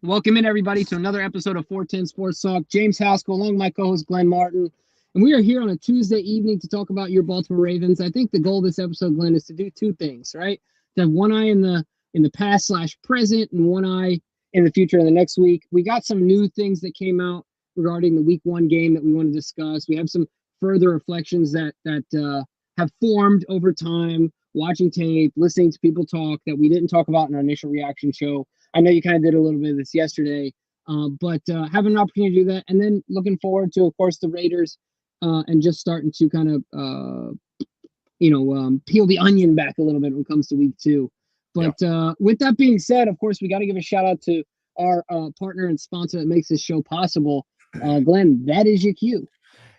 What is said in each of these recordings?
Welcome in, everybody, to another episode of 410 Sports Talk. James Haskell, along with my co-host Glenn Martin, and we are here on a Tuesday evening to talk about your Baltimore Ravens. I think the goal of this episode, Glenn, is to do two things, right? To have one eye in the past/present and one eye in the future in the next week. We got some new things that came out regarding the Week 1 game that we want to discuss. We have some further reflections that have formed over time, watching tape, listening to people talk that we didn't talk about in our initial reaction show. I know you kind of did a little bit of this yesterday, but having an opportunity to do that, and then looking forward to, of course, the Raiders, and just starting to kind of, peel the onion back a little bit when it comes to Week 2. But with that being said, of course, we got to give a shout out to our partner and sponsor that makes this show possible. Glenn, that is your cue.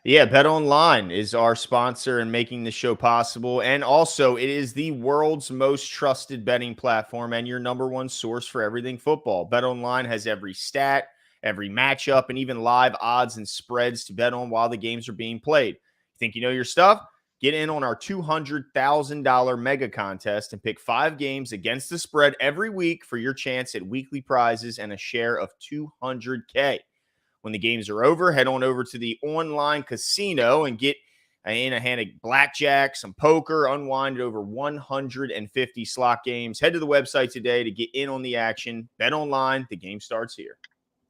Yeah, BetOnline is our sponsor and making the show possible. And also, it is the world's most trusted betting platform and your number one source for everything football. BetOnline has every stat, every matchup, and even live odds and spreads to bet on while the games are being played. Think you know your stuff? Get in on our $200,000 mega contest and pick 5 games against the spread every week for your chance at weekly prizes and a share of $200K. When the games are over, head on over to the online casino and get in a hand of blackjack, some poker, unwind over 150 slot games. Head to the website today to get in on the action. Bet online. The game starts here.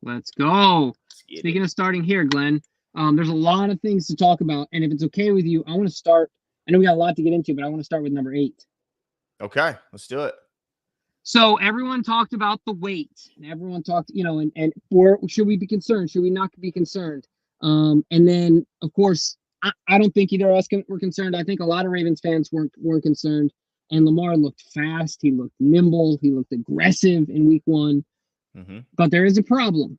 Let's go. Speaking of starting here, Glenn, there's a lot of things to talk about. And if it's okay with you, I want to start. I know we got a lot to get into, but I want to start with number 8. Okay, let's do it. So everyone talked about the weight, and everyone talked, should we be concerned? Should we not be concerned? And then, of course, I don't think either of us were concerned. I think a lot of Ravens fans weren't concerned. And Lamar looked fast. He looked nimble. He looked aggressive in Week 1. Mm-hmm. But there is a problem.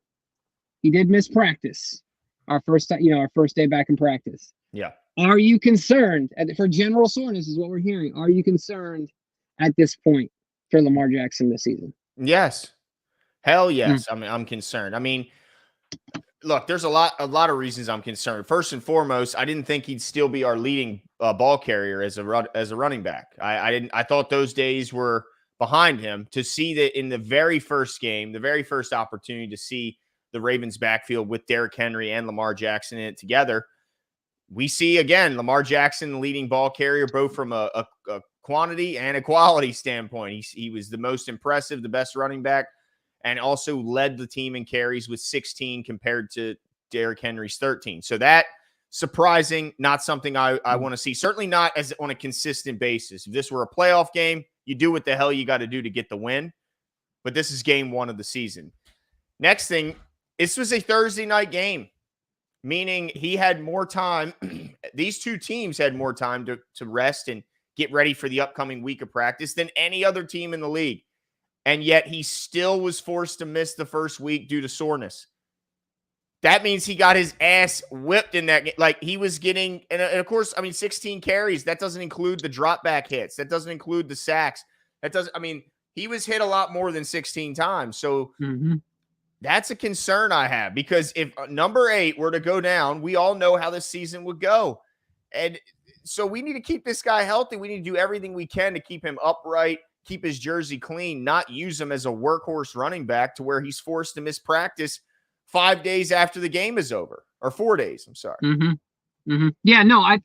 He did miss practice. Our first day back in practice. Yeah. Are you concerned? For general soreness is what we're hearing. Are you concerned at this point for Lamar Jackson this season? Yes. Hell yes. I'm concerned. I mean, look, there's a lot of reasons I'm concerned. First and foremost, I didn't think he'd still be our leading ball carrier as a running back. I thought those days were behind him. To see that in the very first game, the very first opportunity to see the Ravens backfield with Derrick Henry and Lamar Jackson in it together, we see again Lamar Jackson, the leading ball carrier, both from a quantity and a quality standpoint. He was the most impressive, the best running back, and also led the team in carries with 16 compared to Derrick Henry's 13. So that surprising, not something I want to see. Certainly not as on a consistent basis. If this were a playoff game, you do what the hell you got to do to get the win. But this is game 1 of the season. Next thing, this was a Thursday night game, meaning he had more time. These two teams had more time to rest and get ready for the upcoming week of practice than any other team in the league. And yet he still was forced to miss the first week due to soreness. That means he got his ass whipped in that game. Like he was getting, and of course, 16 carries. That doesn't include the drop back hits. That doesn't include the sacks. He was hit a lot more than 16 times. So that's a concern I have, because if number 8 were to go down, we all know how this season would go. And so we need to keep this guy healthy. We need to do everything we can to keep him upright, keep his jersey clean, not use him as a workhorse running back to where he's forced to miss practice 5 days after the game is over, or 4 days. I'm sorry. Yeah, no, I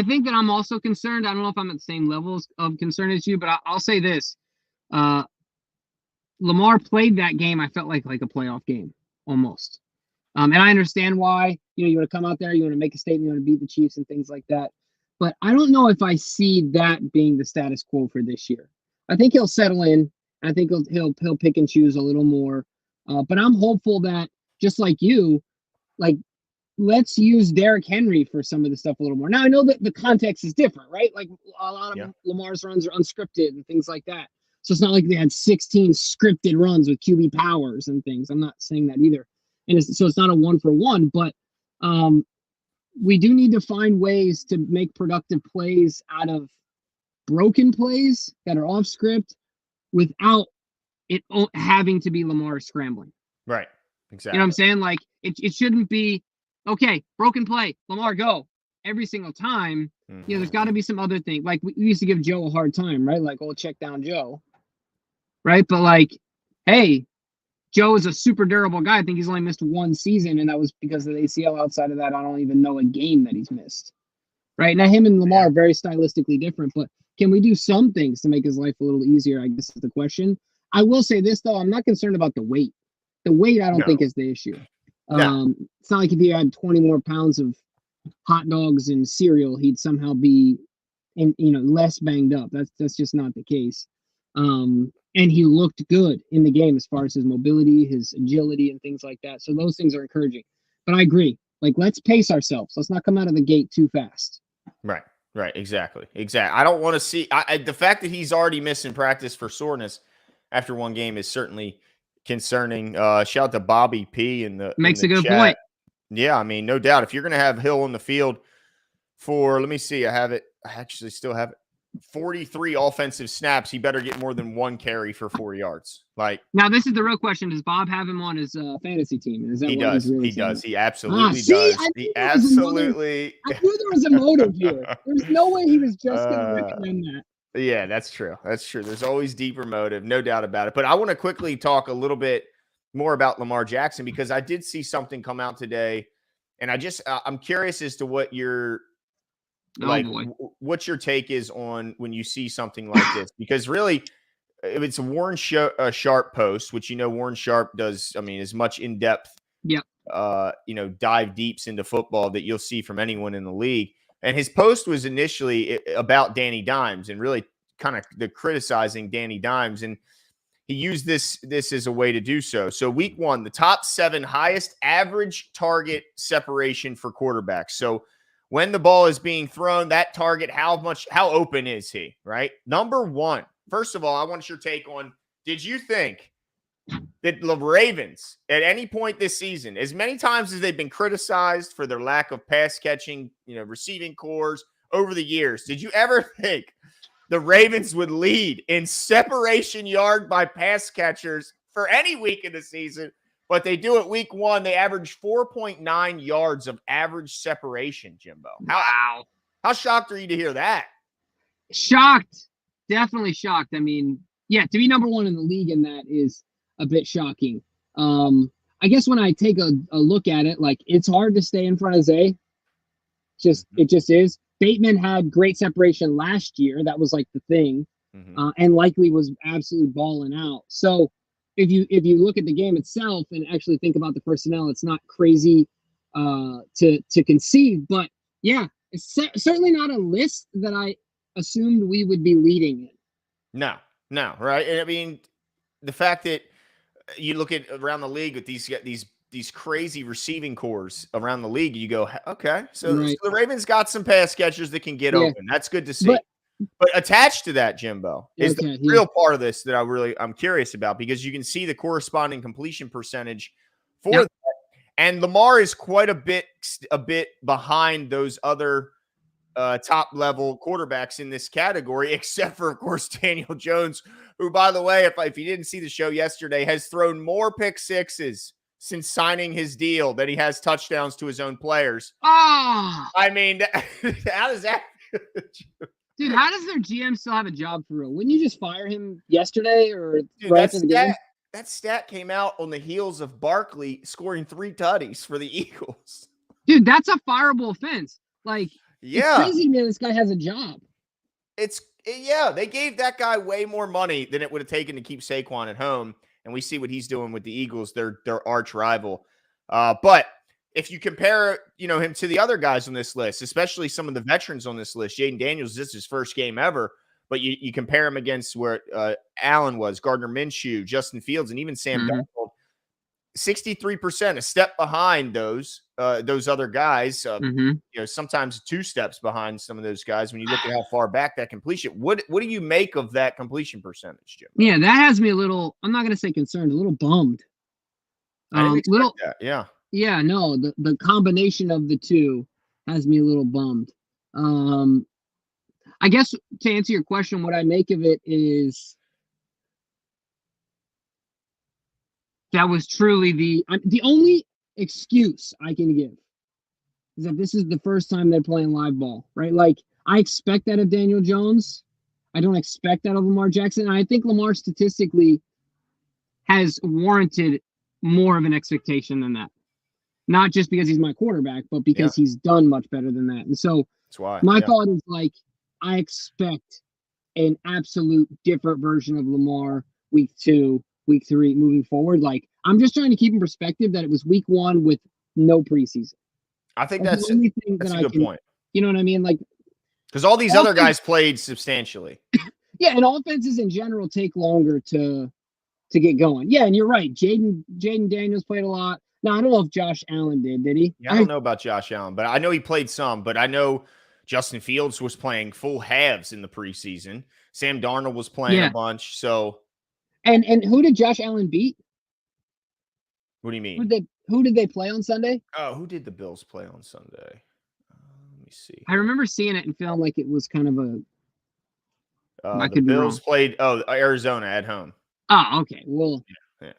think that I'm also concerned. I don't know if I'm at the same levels of concern as you, but I'll say this. Lamar played that game, I felt like a playoff game almost. And I understand why. You want to come out there, you want to make a statement, you want to beat the Chiefs and things like that. But I don't know if I see that being the status quo for this year. I think he'll settle in. I think he'll pick and choose a little more. But I'm hopeful that, just like you, let's use Derrick Henry for some of the stuff a little more. Now, I know that the context is different, right? Like a lot of Lamar's runs are unscripted and things like that. So it's not like they had 16 scripted runs with QB powers and things. I'm not saying that either. And so it's not a 1-for-1, but we do need to find ways to make productive plays out of broken plays that are off script without it having to be Lamar scrambling. Right. Exactly. You know what I'm saying? Like it shouldn't be, okay, broken play, Lamar, go every single time. There's got to be some other thing. Like we used to give Joe a hard time, right? Like, check down Joe. Right. But hey, Joe is a super durable guy. I think he's only missed one season, and that was because of the ACL. Outside of that, I don't even know a game that he's missed. Right now, him and Lamar are very stylistically different, but can we do some things to make his life a little easier? I guess is the question. I will say this though: I'm not concerned about the weight. The weight, I don't think, is the issue. No. It's not like if he had 20 more pounds of hot dogs and cereal, he'd somehow be, less banged up. That's just not the case. And he looked good in the game as far as his mobility, his agility, and things like that. So those things are encouraging. But I agree. Like, let's pace ourselves. Let's not come out of the gate too fast. Right. Exactly. I don't want to see the fact that he's already missing practice for soreness after one game is certainly concerning. Shout out to Bobby P in the makes in the a good chat. point. Yeah, I mean, no doubt. If you're going to have Hill on the field for, let me see, I actually still have it. 43 offensive snaps, he better get more than one carry for 4 yards. Like, now, this is the real question: does Bob have him on his fantasy team? Is that he what does? He's really he saying? does. He absolutely See, does. He absolutely. I knew there was a motive here. There's no way he was just going to recommend that. Yeah, that's true. There's always deeper motive, no doubt about it. But I want to quickly talk a little bit more about Lamar Jackson because I did see something come out today, and I'm curious as to what your what your take is on when you see something like this, because really it's a Warren Sharp post, which Warren Sharp does, as much in-depth dive deeps into football that you'll see from anyone in the league. And his post was initially about Danny Dimes and really kind of the criticizing Danny Dimes, and he used this as a way to do so. So week 1, the top 7 highest average target separation for quarterbacks. So when the ball is being thrown, that target, how open is he, right? Number 1, first of all, I want your take on, did you think that the Ravens at any point this season, as many times as they've been criticized for their lack of pass catching, receiving cores over the years, did you ever think the Ravens would lead in separation yard by pass catchers for any week in the season? But they do it week 1. They average 4.9 yards of average separation, Jimbo. Wow. How shocked are you to hear that? Shocked. Definitely shocked. I mean, yeah, to be number 1 in the league in that is a bit shocking. I guess when I take a look at it, like, it's hard to stay in front of Zay. It just is. Bateman had great separation last year. That was like the thing. And likely was absolutely balling out. So if you look at the game itself and actually think about the personnel, it's not crazy to conceive. But yeah, it's certainly not a list that I assumed we would be leading in. No, right? And I mean, the fact that you look at around the league with these crazy receiving cores around the league, you go, okay, so the Ravens got some pass catchers that can get open. That's good to see. But attached to that, Jimbo, is the real part of this that I'm curious about, because you can see the corresponding completion percentage for that. And Lamar is quite a bit behind those other top level quarterbacks in this category, except for, of course, Daniel Jones, who, by the way, if you didn't see the show yesterday, has thrown more pick sixes since signing his deal than he has touchdowns to his own players. I mean, how does that? Dude, how does their GM still have a job for real? Wouldn't you just fire him yesterday or that stat came out on the heels of Barkley scoring 3 tutties for the Eagles. Dude, that's a fireable offense. Like, yeah, it's crazy that this guy has a job. They gave that guy way more money than it would have taken to keep Saquon at home, and we see what he's doing with the Eagles, their arch rival. But if you compare, him to the other guys on this list, especially some of the veterans on this list, Jaden Daniels, this is his first game ever, but you compare him against where Allen was, Gardner Minshew, Justin Fields, and even Sam Darnold, 63%, a step behind those other guys. Sometimes 2 steps behind some of those guys when you look at how far back that completion. What do you make of that completion percentage, Jim? Yeah, that has me a little, I'm not going to say concerned, a little bummed. I didn't expect that. Yeah. Yeah, no, the combination of the two has me a little bummed. I guess to answer your question, what I make of it is that was truly the only excuse I can give is that this is the first time they're playing live ball, right? Like, I expect that of Daniel Jones. I don't expect that of Lamar Jackson. And I think Lamar statistically has warranted more of an expectation than that. Not just because he's my quarterback, but because he's done much better than that. And so that's why my thought is like, I expect an absolute different version of Lamar week 2, week 3, moving forward. Like, I'm just trying to keep in perspective that it was week 1 with no preseason. I think that's a good point. You know what I mean? Like, because all these other guys played substantially. Yeah, and offenses in general take longer to get going. Yeah, and you're right. Jaden Daniels played a lot. Now, I don't know if Josh Allen did he? Yeah, I don't know about Josh Allen, but I know he played some. But I know Justin Fields was playing full halves in the preseason. Sam Darnold was playing a bunch. So, and who did Josh Allen beat? What do you mean? Who did they play on Sunday? Oh, who did the Bills play on Sunday? Let me see. I remember seeing it and feeling like it was kind of a. The Bills played Arizona at home. Oh, okay. Well, yeah.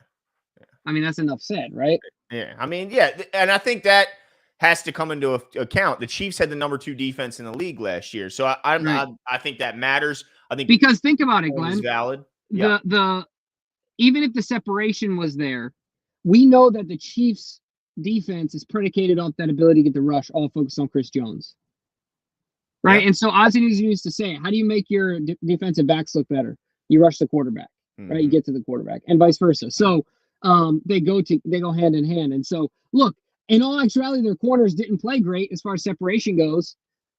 I mean, that's enough said, right? Yeah. I mean, yeah. And I think that has to come into account. The Chiefs had the number 2 defense in the league last year. So I think that matters. I think because think about it, Glenn. Is valid. The even if the separation was there, we know that the Chiefs defense is predicated off that ability to get the rush, all focused on Chris Jones. Right. Yep. And so Ozzie used to say, how do you make your defensive backs look better? You rush the quarterback, right? You get to the quarterback and vice versa. So they go hand in hand. And so look, in all actuality, their corners didn't play great as far as separation goes,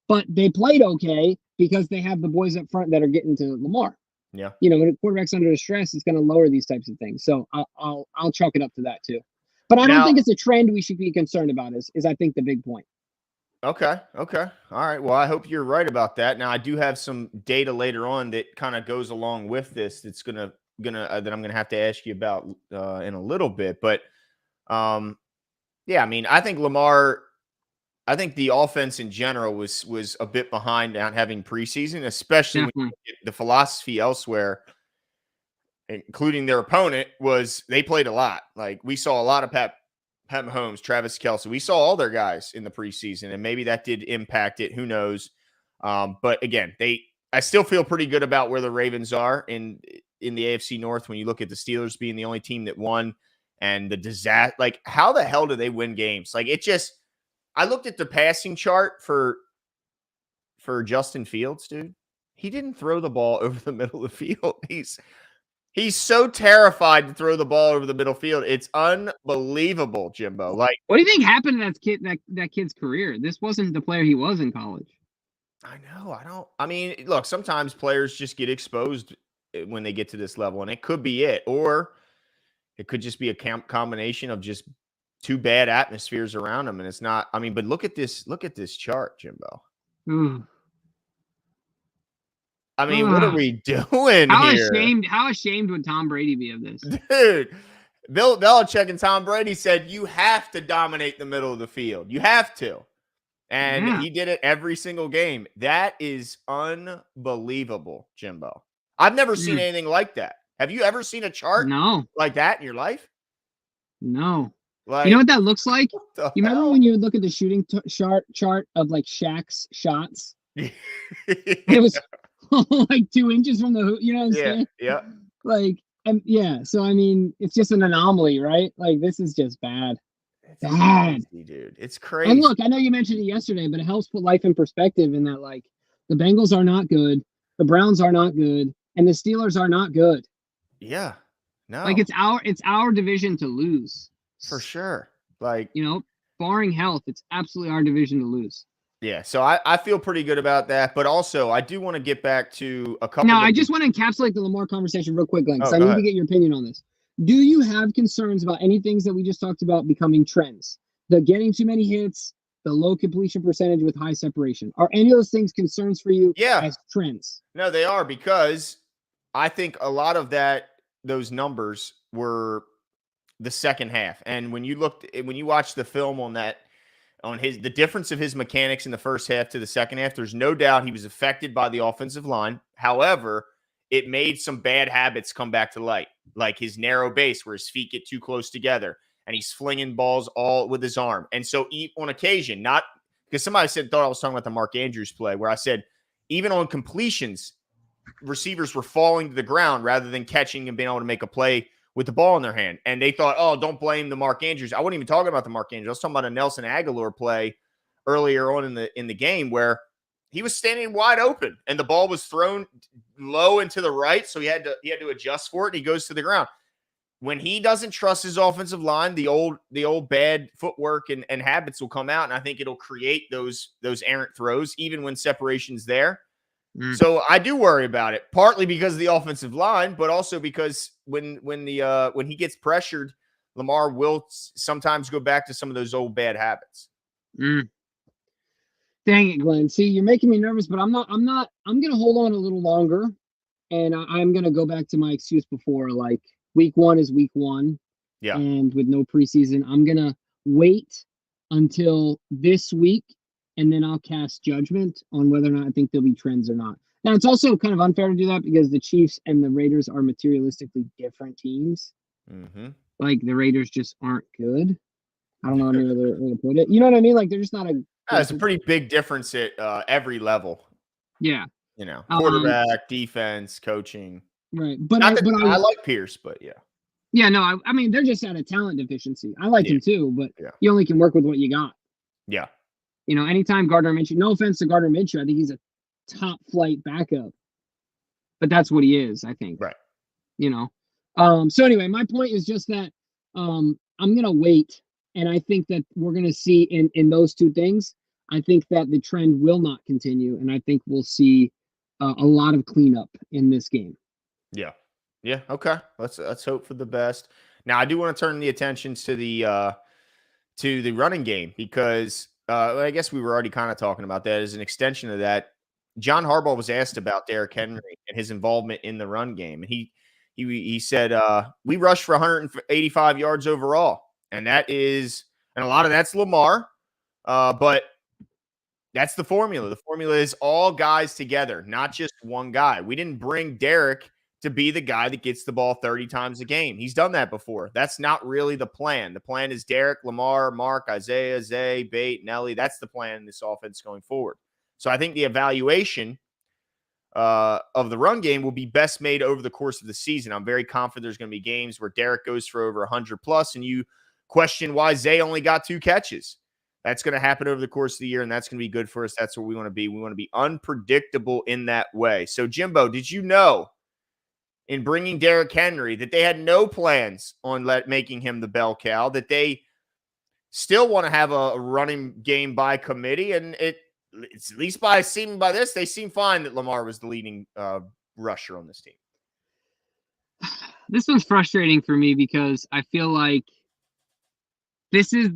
but they played okay because they have the boys up front that are getting to Lamar. Yeah. You know, when a quarterback's under stress, it's going to lower these types of things. So I'll chalk it up to that too. But I don't think it's a trend we should be concerned about is I think the big point. Okay. All right. Well, I hope you're right about that. Now, I do have some data later on that kind of goes along with this. That's that I'm gonna have to ask you about in a little bit. But yeah, I mean, I think Lamar. I think the offense in general was a bit behind on having preseason, especially when you get the philosophy elsewhere, including their opponent, was they played a lot. Like we saw a lot of Pat Mahomes, Travis Kelce. We saw all their guys in the preseason, and maybe that did impact it. Who knows? But again, I still feel pretty good about where the Ravens are in the AFC North when you look at the Steelers being the only team that won and the disaster. Like, how the hell do they win games? Like, it just – I looked at the passing chart for Justin Fields, dude. He didn't throw the ball over the middle of the field. He's so terrified to throw the ball over the middle field. It's unbelievable, Jimbo. Like, what do you think happened to that kid's career? This wasn't the player he was in college. I know. I mean, look, sometimes players just get exposed when they get to this level, and it could be it, or it could just be a combination of just two bad atmospheres around them, and it's not. I mean, but look at this chart, Jimbo. I mean, what are we doing here? How ashamed would Tom Brady be of this? Dude, Bill Belichick and Tom Brady said you have to dominate the middle of the field. You have to. And he did it every single game. That is unbelievable, Jimbo. I've never seen anything like that. Have you ever seen a chart like that in your life? No. Like, you know what that looks like? You remember when you look at the shooting chart of like Shaq's shots? It was like 2 inches from the hoop. You know what I'm saying? Yeah. Like, so I mean, it's just an anomaly, right? Like, this is just bad. It's crazy, dude. It's crazy. And look, I know you mentioned it yesterday, but it helps put life in perspective in that, like, the Bengals are not good, the Browns are not good, and the Steelers are not good. Yeah. No. Like, it's our division to lose. For sure. Like, you know, barring health, it's absolutely our division to lose. Yeah, so I feel pretty good about that, but also I do want to get back to a couple. Now, I just want to encapsulate the Lamar conversation real quick, Glenn, because I need to get your opinion on this. Do you have concerns about any things that we just talked about becoming trends? The getting too many hits, the low completion percentage with high separation. Are any of those things concerns for you as trends? No, they are, because I think a lot of those numbers were the second half. And when you watch the film on that, the difference of his mechanics in the first half to the second half, there's no doubt he was affected by the offensive line. However, it made some bad habits come back to light, like his narrow base where his feet get too close together and he's flinging balls all with his arm. And so on occasion, not because somebody thought I was talking about the Mark Andrews play, where I said, even on completions, receivers were falling to the ground rather than catching and being able to make a play with the ball in their hand. And they thought, oh, don't blame the Mark Andrews. I wasn't even talking about the Mark Andrews. I was talking about a Nelson Aguilar play earlier on in the game where he was standing wide open and the ball was thrown low and to the right. So he had to adjust for it. And he goes to the ground. When he doesn't trust his offensive line, the old bad footwork and habits will come out. And I think it'll create those errant throws, even when separation's there. So I do worry about it, partly because of the offensive line, but also because when he gets pressured, Lamar will sometimes go back to some of those old bad habits. Dang it, Glenn. See, you're making me nervous, but I'm going to hold on a little longer, and I'm going to go back to my excuse before, like week 1 is week 1. Yeah. And with no preseason, I'm going to wait until this week, and then I'll cast judgment on whether or not I think there'll be trends or not. Now, it's also kind of unfair to do that because the Chiefs and the Raiders are materialistically different teams. Like, the Raiders just aren't good. I don't know any other way to put it. You know what I mean? Like, they're just not a... It's a pretty big difference at every level. Yeah. You know, quarterback, defense, coaching. Right. But I like Pierce, but yeah. Yeah, no, I mean, they're just at a talent deficiency. I like him too, but you only can work with what you got. Yeah. You know, anytime Gardner Minshew, no offense to Gardner Minshew, I think he's a top flight backup. But that's what he is, I think. Right. You know. So anyway, my point is just that I'm going to wait. And I think that we're going to see in those two things, I think that the trend will not continue. And I think we'll see a lot of cleanup in this game. Yeah. Yeah. Okay. Let's hope for the best. Now, I do want to turn the attentions to the running game because I guess we were already kind of talking about that. As an extension of that, John Harbaugh was asked about Derrick Henry and his involvement in the run game, and he said we rushed for 185 yards overall, and a lot of that's Lamar, but that's the formula. The formula is all guys together, not just one guy. We didn't bring Derrick to be the guy that gets the ball 30 times a game. He's done that before. That's not really the plan. The plan is Derrick, Lamar, Mark, Isaiah, Zay, Bate, Nelly. That's the plan in this offense going forward. So I think the evaluation of the run game will be best made over the course of the season. I'm very confident there's going to be games where Derrick goes for over 100 plus, and you question why Zay only got 2 catches. That's going to happen over the course of the year, and that's going to be good for us. That's what we want to be. We want to be unpredictable in that way. So, Jimbo, did you know in bringing Derrick Henry that they had no plans on making him the bell cow, that they still want to have a running game by committee? And it's at least by this, they seem fine that Lamar was the leading rusher on this team. This one's frustrating for me because I feel like this is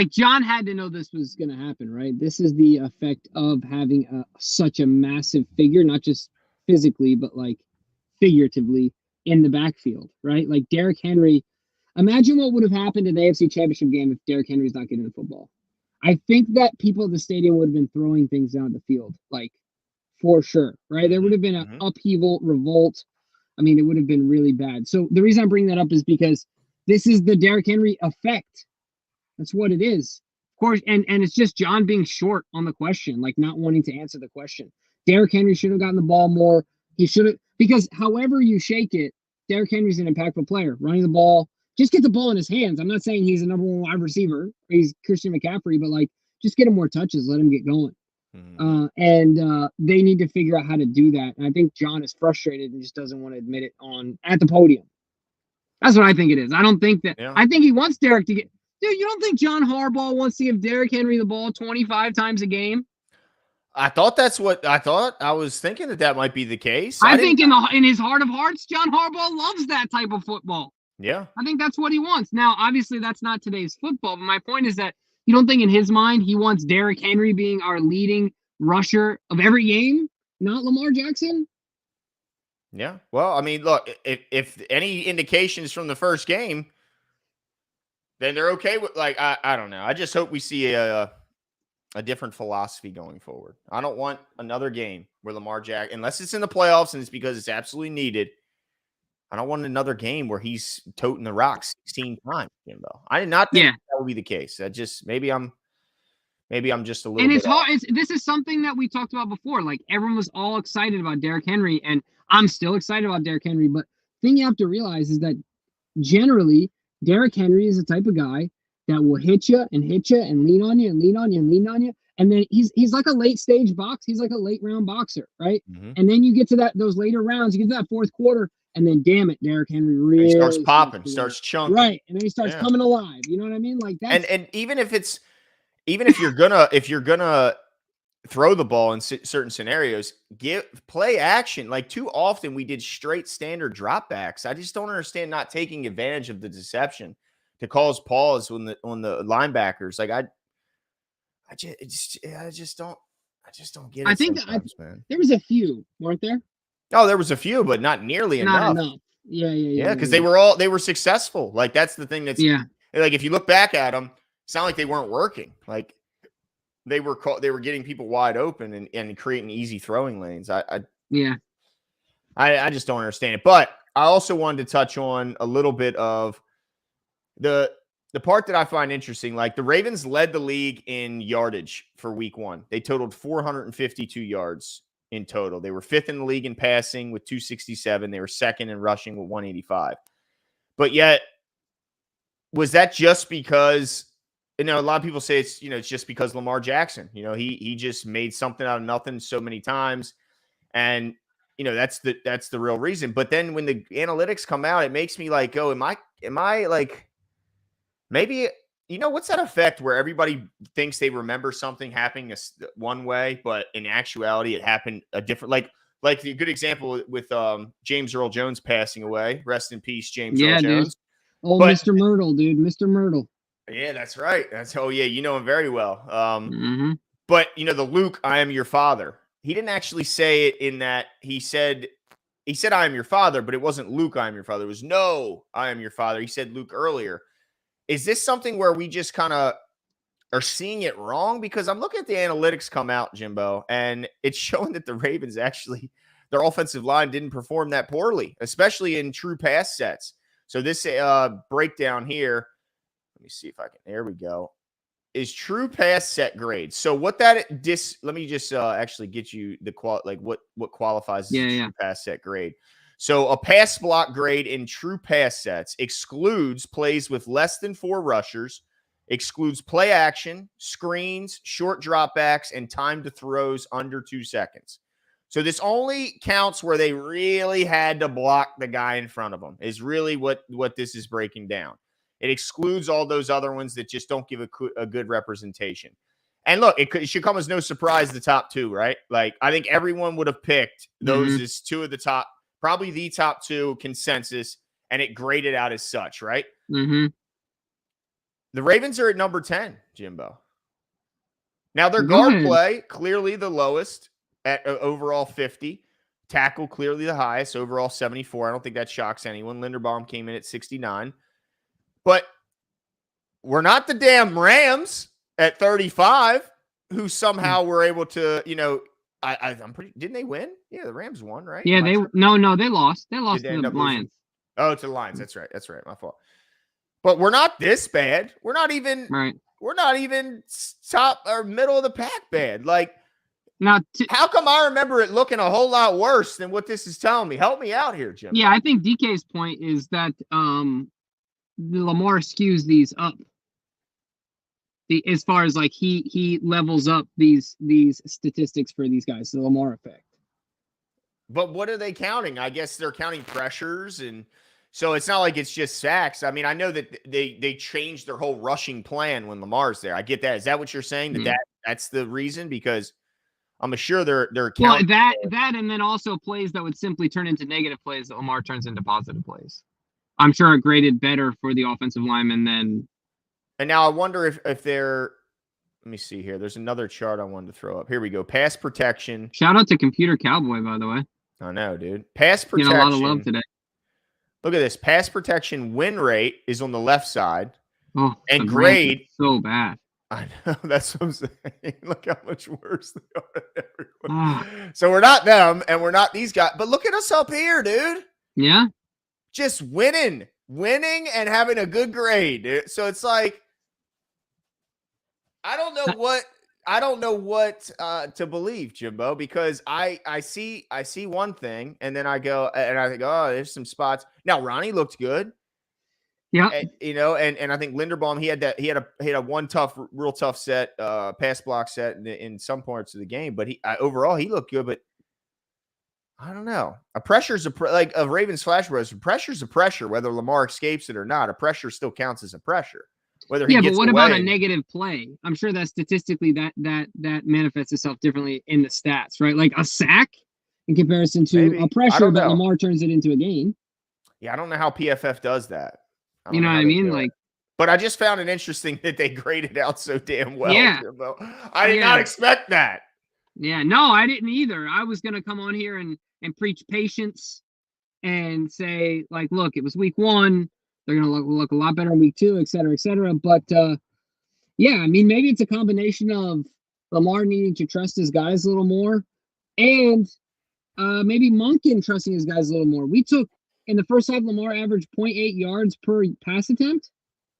John had to know this was going to happen, right? This is the effect of having such a massive figure, not just physically, but like figuratively in the backfield, right? Like Derrick Henry, imagine what would have happened in the AFC Championship game if Derrick Henry's not getting the football. I think that people at the stadium would have been throwing things down the field, like for sure, right? There would have been an upheaval, revolt. I mean, it would have been really bad. So the reason I'm bringing that up is because this is the Derrick Henry effect. That's what it is. Of course, and it's just John being short on the question, like not wanting to answer the question. Derrick Henry should have gotten the ball more. He should have, because however you shake it, Derrick Henry's an impactful player. Running the ball, just get the ball in his hands. I'm not saying he's a number 1 wide receiver. He's Christian McCaffrey, but like just get him more touches, let him get going. And they need to figure out how to do that. And I think John is frustrated and just doesn't want to admit it at the podium. That's what I think it is. I don't think that. Yeah. I think he wants Derrick to get. Dude, you don't think John Harbaugh wants to give Derrick Henry the ball 25 times a game? I thought that's what I thought. I was thinking that might be the case. I think in his heart of hearts, John Harbaugh loves that type of football. Yeah. I think that's what he wants. Now, obviously, that's not today's football, but my point is that you don't think in his mind he wants Derrick Henry being our leading rusher of every game, not Lamar Jackson? Yeah. Well, I mean, look, if any indications from the first game, then they're okay with, like, I don't know. I just hope we see a different philosophy going forward. I don't want another game where Lamar Jackson, unless it's in the playoffs and it's because it's absolutely needed, I don't want another game where he's toting the rock 16 times, Jimbo. I did not think that would be the case. That just maybe I'm just a little. And it's hard. This is something that we talked about before. Like everyone was all excited about Derrick Henry, and I'm still excited about Derrick Henry. But thing you have to realize is that generally Derrick Henry is the type of guy that will hit you and lean on you and lean on you and lean on you. And then he's like a late stage box. He's like a late round boxer, right? Mm-hmm. And then you get to those later rounds, you get to that fourth quarter, and then damn it, Derrick Henry really he starts popping, starts chunking. Right. And then he starts coming alive. You know what I mean? Like that. And even if you're gonna throw the ball in certain scenarios, play action. Like too often we did straight standard dropbacks. I just don't understand not taking advantage of the deception to cause pause on the linebackers. Like I just don't get it. I think man. There was a few, weren't there? Oh, there was a few, but not nearly enough. Yeah. Because they were successful. Like that's the thing that's like if you look back at them, it's not like they weren't working. Like they were getting people wide open and creating easy throwing lanes. I just don't understand it. But I also wanted to touch on a little bit of the part that I find interesting. Like the Ravens led the league in yardage for week 1. They totaled 452 yards in total. They were 5th in the league in passing with 267. They were 2nd in rushing with 185. But yet, was that just because, a lot of people say it's just because Lamar Jackson, he just made something out of nothing so many times. And, that's the real reason. But then when the analytics come out, it makes me like, am I like, maybe, what's that effect where everybody thinks they remember something happening one way, but in actuality, it happened a different, like the good example with James Earl Jones passing away. Rest in peace, James Earl Jones. Dude. Mr. Myrtle, dude. Mr. Myrtle. Yeah, that's right. You know him very well. But the Luke, I am your father. He didn't actually say it in that he said I am your father, but it wasn't Luke, I am your father. It was no, I am your father. He said Luke earlier. Is this something where we just kind of are seeing it wrong? Because I'm looking at the analytics come out, Jimbo, and it's showing that the Ravens actually, their offensive line didn't perform that poorly, especially in true pass sets. So this breakdown here, let me see if I can, there we go, is true pass set grade. So what that, let me just actually get you the what qualifies as a true pass set grade. So a pass block grade in true pass sets excludes plays with less than 4 rushers, excludes play action, screens, short dropbacks, and time to throws under 2 seconds. So this only counts where they really had to block the guy in front of them is really what this is breaking down. It excludes all those other ones that just don't give a good representation. And look, it should come as no surprise the top 2, right? Like I think everyone would have picked those as 2 of the top, probably the top 2 consensus, and it graded out as such, right? Mm-hmm. The Ravens are at number 10, Jimbo. Now their guard play, clearly the lowest at overall 50. Tackle, clearly the highest, overall 74. I don't think that shocks anyone. Linderbaum came in at 69. But we're not the damn Rams at 35, who somehow were able to, I'm pretty. Didn't they win? Yeah, the Rams won, right? Yeah, they lost. They lost to the Lions. Oh, to the Lions. That's right. My fault. But we're not this bad. We're not even right. We're not even top or middle of the pack bad. Like, now, how come I remember it looking a whole lot worse than what this is telling me? Help me out here, Jim. Yeah, I think DK's point is that Lamar skews these up. As far as like he levels up these statistics for these guys, the Lamar effect. But what are they counting? I guess they're counting pressures, and so it's not like it's just sacks. I mean, I know that they changed their whole rushing plan when Lamar's there. I get that. Is that what you're saying? That's the reason? Because I'm sure they're counting. Well, that and then also plays that would simply turn into negative plays that Lamar turns into positive plays. I'm sure it graded better for the offensive lineman than. And now I wonder if they're. Let me see here. There's another chart I wanted to throw up. Here we go. Pass protection. Shout out to Computer Cowboy, by the way. I know, dude. Pass protection. A lot of love today. Look at this. Pass protection win rate is on the left side. Oh, and grade so bad. I know. That's what I'm saying. Look how much worse they are than everyone. So we're not them, and we're not these guys. But look at us up here, dude. Yeah. Just winning and having a good grade, dude. So it's like, I don't know what. I don't know what to believe, Jimbo, because I see one thing, and then I go and I think, oh, there's some spots. Now Ronnie looked good. Yeah. And I think Linderbaum, he had a one real tough set, pass block set in some parts of the game, but overall he looked good. But I don't know. A pressure's like a Ravens flash bros. Pressure's a pressure, whether Lamar escapes it or not. A pressure still counts as a pressure, whether he Yeah, but gets what away. about a negative play? I'm sure that statistically that manifests itself differently in the stats, right? Like a sack in comparison to Maybe. a pressure, I don't but know. Lamar turns it into a gain. Yeah, I don't know how PFF does that. I You don't know know what how I they mean? do Like, it. But I just found it interesting that they graded out so damn well, yeah, Jimbo. I did not expect that. yeah. No, I didn't either. I was gonna come on here and preach patience and say, like, look, it was week 1. They're gonna look a lot better in week 2, et cetera, et cetera. But yeah, I mean, maybe it's a combination of Lamar needing to trust his guys a little more, and maybe Monken trusting his guys a little more. We took in the first half, Lamar averaged 0.8 yards per pass attempt,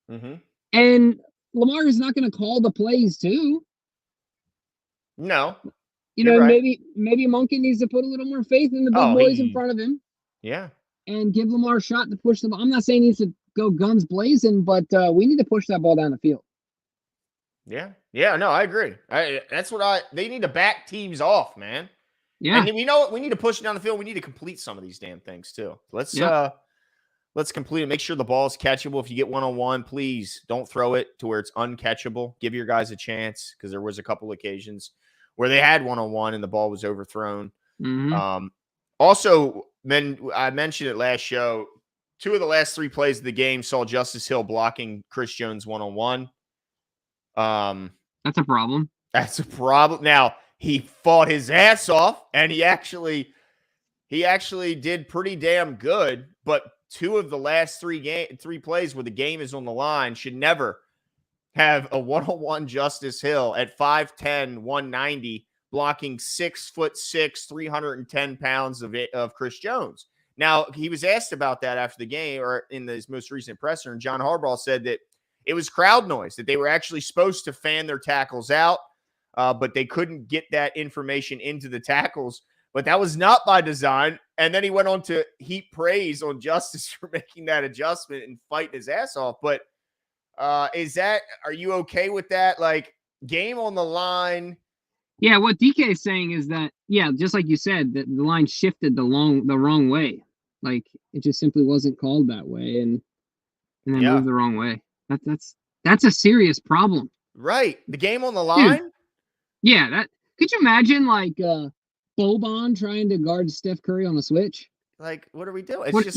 and Lamar is not going to call the plays too. No, You know, right. maybe Monken needs to put a little more faith in the big boys in front of him. Yeah, and give Lamar a shot to push the ball. I'm not saying he needs to go guns blazing, but we need to push that ball down the field. Yeah. No, I agree. That's what they need to back teams off, man. Yeah. And you know what? We need to push it down the field. We need to complete some of these damn things too. Let's complete it. Make sure the ball is catchable. If you get 1-on-1, please don't throw it to where it's uncatchable. Give your guys a chance, because there was a couple occasions where they had 1-on-1 and the ball was overthrown. Also, I mentioned it last show. 2 of the last 3 plays of the game saw Justice Hill blocking Chris Jones 1-on-1. That's a problem. That's a problem. Now, he fought his ass off, and he actually did pretty damn good. But 2 of the last 3 plays where the game is on the line should never have a 1-on-1 Justice Hill at 5'10", 190 blocking 6'6", 310 pounds of Chris Jones. Now, he was asked about that after the game, or in his most recent presser, and John Harbaugh said that it was crowd noise, that they were actually supposed to fan their tackles out, but they couldn't get that information into the tackles. But that was not by design. And then he went on to heap praise on Justice for making that adjustment and fighting his ass off. But are you okay with that? Like, game on the line. Yeah, what DK is saying is that, yeah, just like you said, that the line shifted the wrong way. Like, it just simply wasn't called that way, and then moved the wrong way. That's a serious problem. Right. The game on the line? Dude, yeah, could you imagine, like, Boban trying to guard Steph Curry on the switch? Like, what are we doing? It's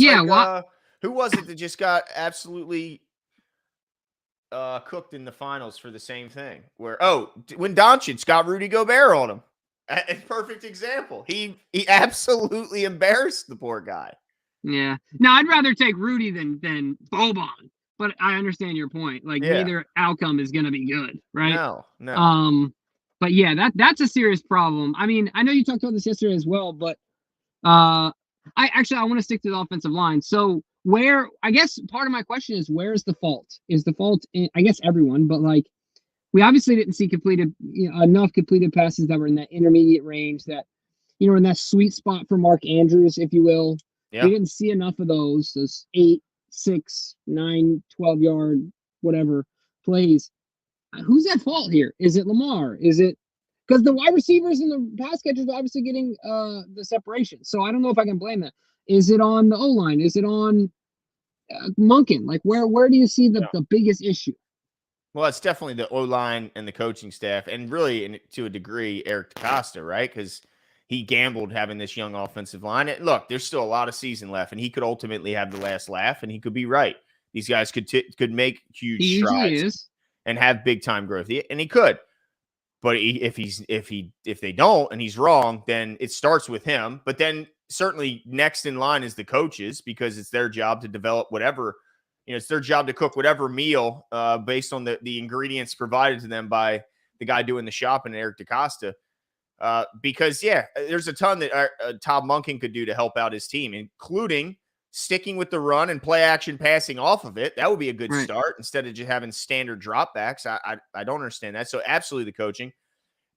who was it that just got absolutely cooked in the finals for the same thing? When Doncic got Rudy Gobert on him. A perfect example. He absolutely embarrassed the poor guy. Yeah. Now, I'd rather take Rudy than Boban, but I understand your point. Like, neither outcome is going to be good, right? No. But yeah, that's a serious problem. I mean, I know you talked about this yesterday as well, but I want to stick to the offensive line. So I guess part of my question is, where's the fault? Is the fault in, I guess, everyone, but like, we obviously didn't see enough completed passes that were in that intermediate range, that, in that sweet spot for Mark Andrews, if you will. Yeah. We didn't see enough of those 8, 6, 9, 12-yard, whatever plays. Who's at fault here? Is it Lamar? Is it because the wide receivers and the pass catchers are obviously getting the separation? So I don't know if I can blame that. Is it on the O-line? Is it on Monken? Like, where do you see the biggest issue? Well, it's definitely the O-line and the coaching staff, and really, to a degree, Eric DeCosta, right? Because he gambled having this young offensive line. And look, there's still a lot of season left, and he could ultimately have the last laugh, and he could be right. These guys could make huge strides and have big time growth, and he could. But if they don't, and he's wrong, then it starts with him. But then certainly next in line is the coaches, because it's their job to develop whatever. It's their job to cook whatever meal based on the ingredients provided to them by the guy doing the shopping, Eric DeCosta. Because, there's a ton that Todd Monken could do to help out his team, including sticking with the run and play action passing off of it. That would be a good start instead of just having standard dropbacks. I don't understand that. So absolutely the coaching.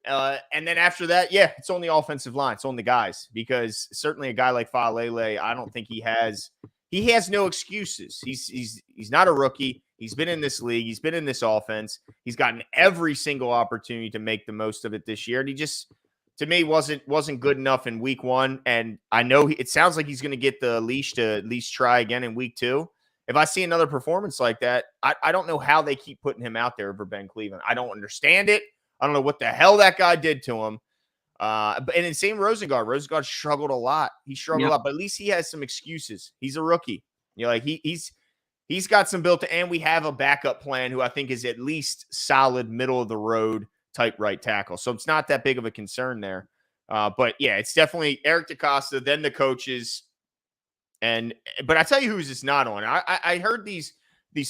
And then after that, yeah, it's on the offensive line. It's on the guys, because certainly a guy like Faalele, I don't think he has no excuses. He's not a rookie. He's been in this league. He's been in this offense. He's gotten every single opportunity to make the most of it this year. And he just, to me, wasn't good enough in week 1. And I know it sounds like he's going to get the leash to at least try again in week 2. If I see another performance like that, I don't know how they keep putting him out there over Ben Cleveland. I don't understand it. I don't know what the hell that guy did to him. And the same Rosengard. Rosengard struggled a lot. He struggled a lot, but at least he has some excuses. He's a rookie. You know, like he's got some built, and we have a backup plan who I think is at least solid, middle of the road type right tackle. So it's not that big of a concern there. But yeah, it's definitely Eric DeCosta, then the coaches. But I tell you who's just not on. I heard these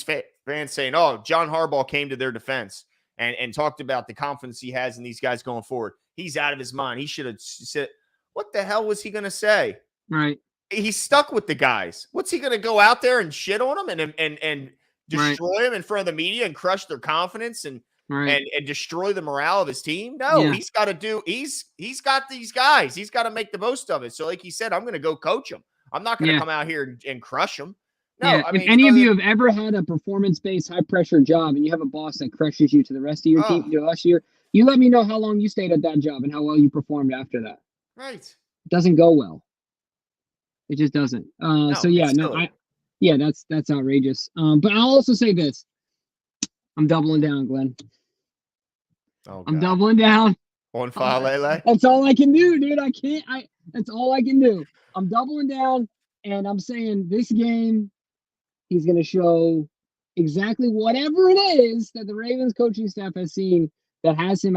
fans saying, "Oh, John Harbaugh came to their defense and talked about the confidence he has in these guys going forward. He's out of his mind. He should have said, what the hell was he going to say?" Right. He's stuck with the guys. What's he going to go out there and shit on them and destroy them in front of the media and crush their confidence and destroy the morale of his team? No, he's got to do. He's got these guys. He's got to make the most of it. So, like he said, I'm going to go coach them. I'm not going to come out here and crush them. No, I mean, if any of you have ever had a performance-based, high-pressure job and you have a boss that crushes you to the rest of your team, your last year, you let me know how long you stayed at that job and how well you performed after that. Right. It doesn't go well. It just doesn't. That's outrageous. But I'll also say this. I'm doubling down, Glenn. I'm doubling down. On Faalele? That's all I can do, dude. That's all I can do. I'm doubling down, and I'm saying this game, he's going to show exactly whatever it is that the Ravens coaching staff has seen that has him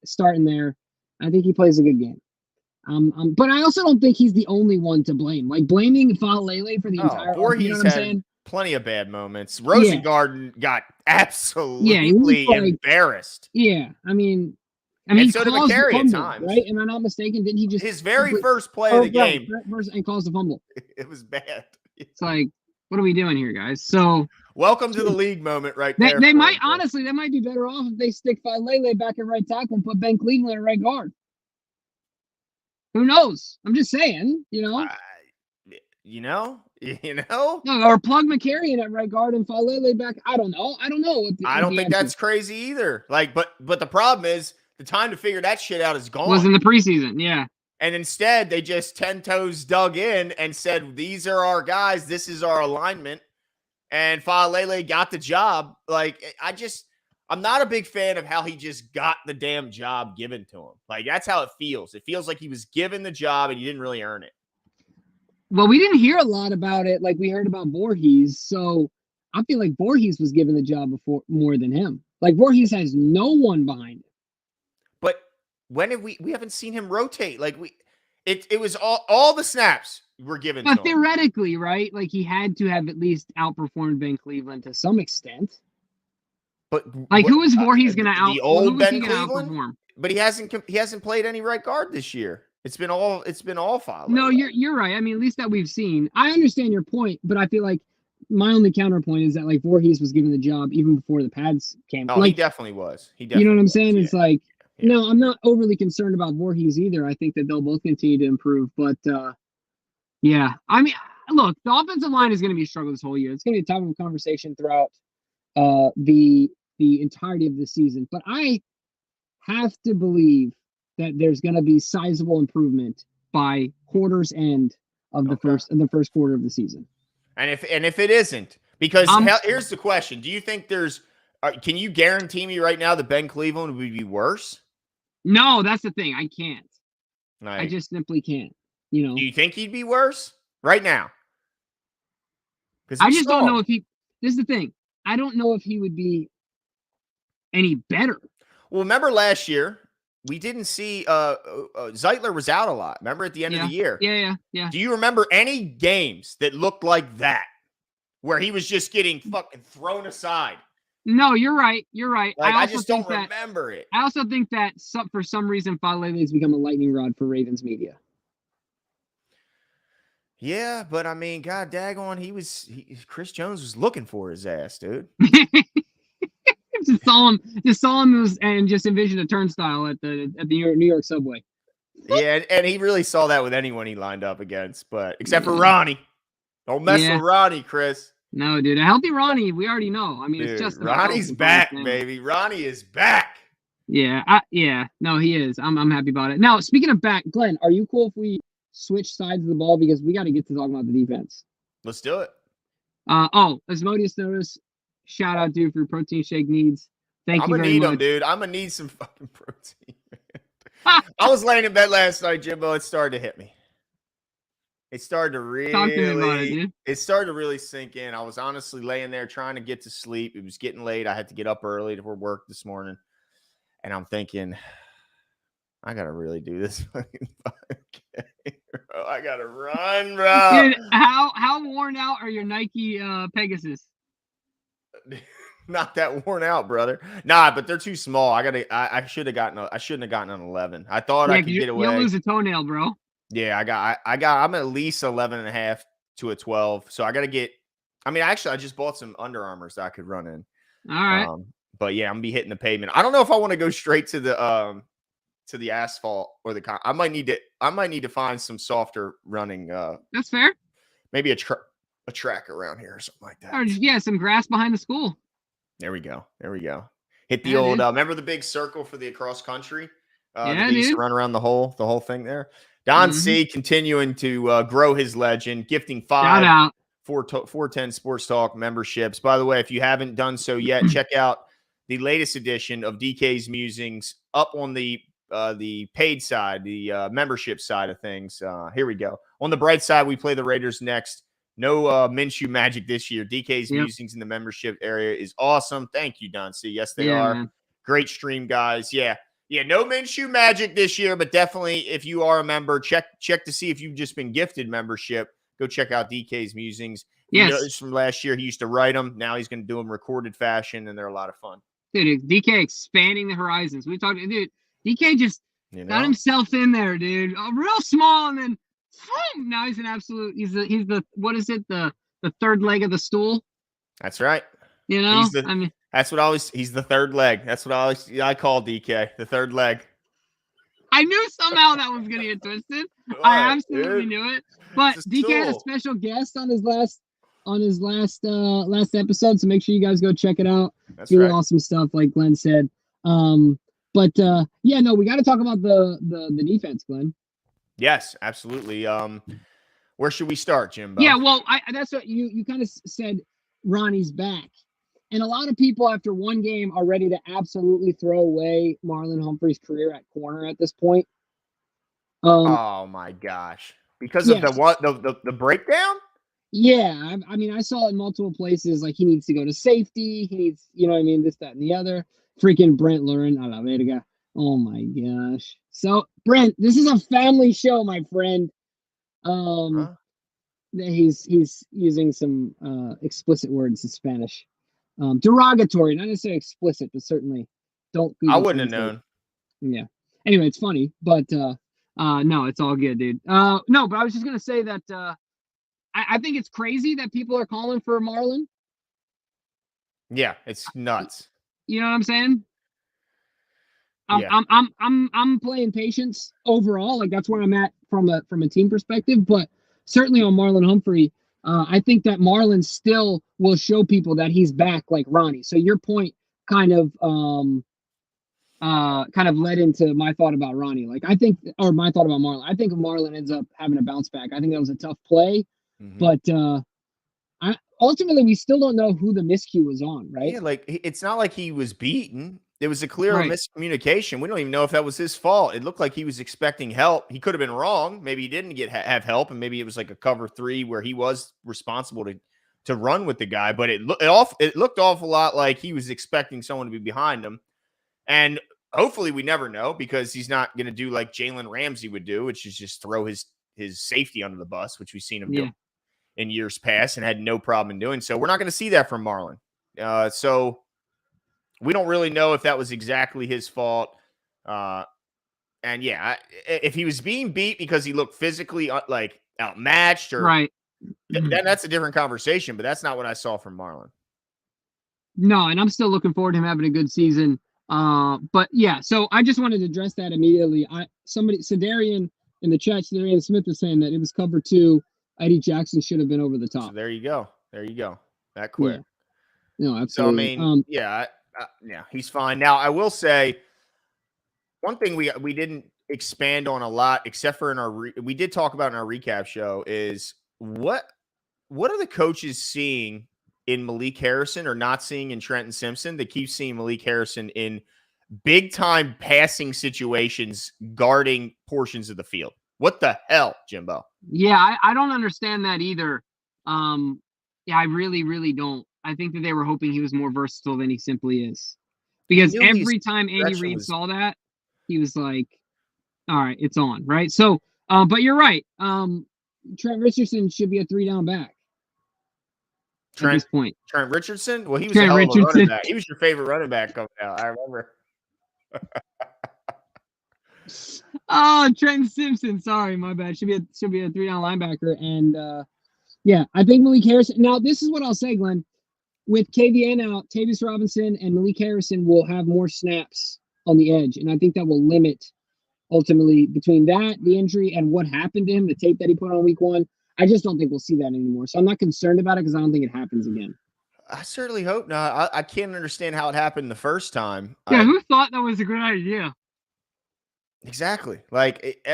starting there. I think he plays a good game. But I also don't think he's the only one to blame. Like, blaming Faalele for the entire Voorhees, you know what I'm saying? Plenty of bad moments. Rosengarten got absolutely embarrassed. Yeah, I mean, and so did McCary at times. Right? Am I not mistaken? Didn't he just his very first play of the game? And calls the fumble. It was bad. It's like, what are we doing here, guys? So welcome to the league moment, right there. They might be better off if they stick Faalele back at right tackle and put Ben Cleveland at right guard. Who knows? I'm just saying, No, or plug McCary in at right guard and Faalele back. I don't know. I don't think that's crazy either. Like, but the problem is the time to figure that shit out is gone. Was in the preseason, yeah. And instead, they just 10 toes dug in and said, "These are our guys. This is our alignment." And Faalele got the job. Like, I'm not a big fan of how he just got the damn job given to him. Like, that's how it feels. It feels like he was given the job and he didn't really earn it. Well, we didn't hear a lot about it like we heard about Voorhees. So I feel like Voorhees was given the job before more than him. Like, Voorhees has no one behind him. But when have we haven't seen him rotate? Like, it was all the snaps were given to him. But theoretically, right? Like, he had to have at least outperformed Ben Cleveland to some extent. But who is Voorhees going to out? The old Ben Cleveland? But he hasn't played any right guard this year. It's been all Faalele. No, you're right. I mean, at least that we've seen. I understand your point, but I feel like my only counterpoint is that like Voorhees was given the job even before the pads came. Oh, he definitely was. You know what I'm saying? It's like, no, I'm not overly concerned about Voorhees either. I think that they'll both continue to improve. But yeah, I mean, look, the offensive line is going to be a struggle this whole year. It's going to be a topic of conversation throughout the entirety of the season. But I have to believe that there's going to be sizable improvement by quarter's end of the first quarter of the season. And if it isn't, because here's the question: do you think can you guarantee me right now that Ben Cleveland would be worse? No, that's the thing. I can't. Right. I just simply can't. Do you think he'd be worse right now? I just don't know if he. This is the thing. I don't know if he would be any better. Well, remember last year we didn't see Zeitler was out a lot. Remember at the end of the year? Yeah. Do you remember any games that looked like that, where he was just getting fucking thrown aside? No, you're right. Like, I just don't remember it. I also think that for some reason Faalele has become a lightning rod for Ravens media. Yeah, but I mean, God daggone, Chris Jones was looking for his ass, dude. just saw him and just envisioned a turnstile at the New York subway. Yeah, and he really saw that with anyone he lined up against, but except for Ronnie. Don't mess with Ronnie, Chris. No, dude. A healthy Ronnie, we already know. I mean, Dude, it's just Ronnie's back, baby. Ronnie is back. Yeah, no, he is. I'm happy about it. Now, speaking of back, Glenn, are you cool if we switch sides of the ball because we got to get to talking about the defense? Let's do it. Asmodeus notice. Shout out, dude, for your protein shake needs. Thank you very much. I'm gonna need them, dude. I'm gonna need some fucking protein. I was laying in bed last night, Jimbo. It started to hit me. It started to really, it started to really sink in. I was honestly laying there trying to get to sleep. It was getting late. I had to get up early for work this morning. And I'm thinking, I got to really do this fucking 5K, bro. I got to run, bro. Dude, how worn out are your Nike Pegasus? Not that worn out, brother. Nah, but they're too small. I shouldn't have gotten an 11. I thought I could get away. You'll lose a toenail, bro. Yeah, I'm at least 11 and a half to a 12. So I got to get, I just bought some Under Armours that I could run in. All right. But yeah, I'm gonna be hitting the pavement. I don't know if I want to go straight to the asphalt or I might need to find some softer running. That's fair. Maybe a track around here or something like that. Or some grass behind the school. There we go. Hit the old, remember the big circle for the cross country? They used to run around the whole thing there. Don C continuing to grow his legend, gifting 5 410 Sports Talk memberships. By the way, if you haven't done so yet, check out the latest edition of DK's Musings up on the paid side, the membership side of things. Here we go. On the bright side, we play the Raiders next. No Minshew magic this year. DK's Musings in the membership area is awesome. Thank you, Don C. Yes, they are. Man. Great stream, guys. Yeah, no Minshew magic this year, but definitely if you are a member, check to see if you've just been gifted membership. Go check out DK's Musings. Yes. From last year, he used to write them. Now he's going to do them recorded fashion, and they're a lot of fun. Dude, DK expanding the horizons. We talked, dude. DK just got himself in there, dude. Real small, and then now he's an absolute. He's the what is it? The third leg of the stool. That's right. You know, he's the third leg. That's what I call DK, the third leg. I knew somehow that was gonna get twisted. I absolutely knew it. But DK had a special guest on his last episode, so make sure you guys go check it out. That's really awesome stuff, like Glenn said. We got to talk about the defense, Glenn. Yes, absolutely. Where should we start, Jimbo? Yeah, well, that's what you kind of said. Ronnie's back, and a lot of people after one game are ready to absolutely throw away Marlon Humphrey's career at corner at this point. Oh my gosh! Because of the breakdown. Yeah, I saw it in multiple places. Like he needs to go to safety. He needs, this, that, and the other. Freaking Brent Lurin a la verga. Oh my gosh. So Brent, this is a family show, my friend. He's using some explicit words in Spanish. Derogatory, not necessarily explicit, but certainly don't. I wouldn't have known. Yeah. Anyway, it's funny, but no, it's all good, dude. No, but I was just gonna say that I think it's crazy that people are calling for Marlon. Yeah, it's nuts. You know what I'm saying? Yeah. I'm playing patience overall. Like that's where I'm at from a team perspective, but certainly on Marlon Humphrey, I think that Marlon still will show people that he's back like Ronnie. So your point kind of led into my thought about Ronnie. Like my thought about Marlon. I think if Marlon ends up having a bounce back, I think that was a tough play, but ultimately we still don't know who the miscue was on, right? Yeah, like it's not like he was beaten. There was a clear miscommunication. We don't even know if that was his fault. It looked like he was expecting help. He could have been wrong. Maybe he didn't have help, and maybe it was like a cover 3 where he was responsible to run with the guy. But it looked awful lot like he was expecting someone to be behind him. And hopefully we never know because he's not going to do like Jalen Ramsey would do, which is just throw his safety under the bus, which we've seen him do in years past and had no problem in doing so. We're not going to see that from Marlon. So we don't really know if that was exactly his fault. And if he was being beat because he looked physically like outmatched or right, then that's a different conversation, but that's not what I saw from Marlon. No, and I'm still looking forward to him having a good season. But yeah, so I just wanted to address that immediately. Sedarian in the chat, Sedarian Smith was saying that it was cover 2. Eddie Jackson should have been over the top. So there you go. That quick. Yeah. No, So absolutely. I mean, yeah, he's fine. Now I will say one thing we didn't expand on a lot, except for in our we did talk about in our recap show, is what are the coaches seeing in Malik Harrison or not seeing in Trenton Simpson? They keep seeing Malik Harrison in big time passing situations, guarding portions of the field. What the hell, Jimbo? Yeah, I don't understand that either. Yeah, I really, really don't. I think that they were hoping he was more versatile than he simply is. Because every time Andy Reid saw that, he was like, all right, it's on, right? So, but you're right. Trent Richardson should be a 3-down back at this point. Trent Richardson? Well, he was a hell of a running back. He was your favorite running back coming out. I remember. Oh, Trenton Simpson. Sorry, my bad. Should be a 3-down linebacker. And yeah, I think Malik Harrison. Now, this is what I'll say, Glenn. With KVN out, Tavis Robinson and Malik Harrison will have more snaps on the edge. And I think that will limit, ultimately, between that, the injury, and what happened to him, the tape that he put on week 1. I just don't think we'll see that anymore. So I'm not concerned about it because I don't think it happens again. I certainly hope not. I can't understand how it happened the first time. Yeah, who thought that was a good idea? Exactly. Like,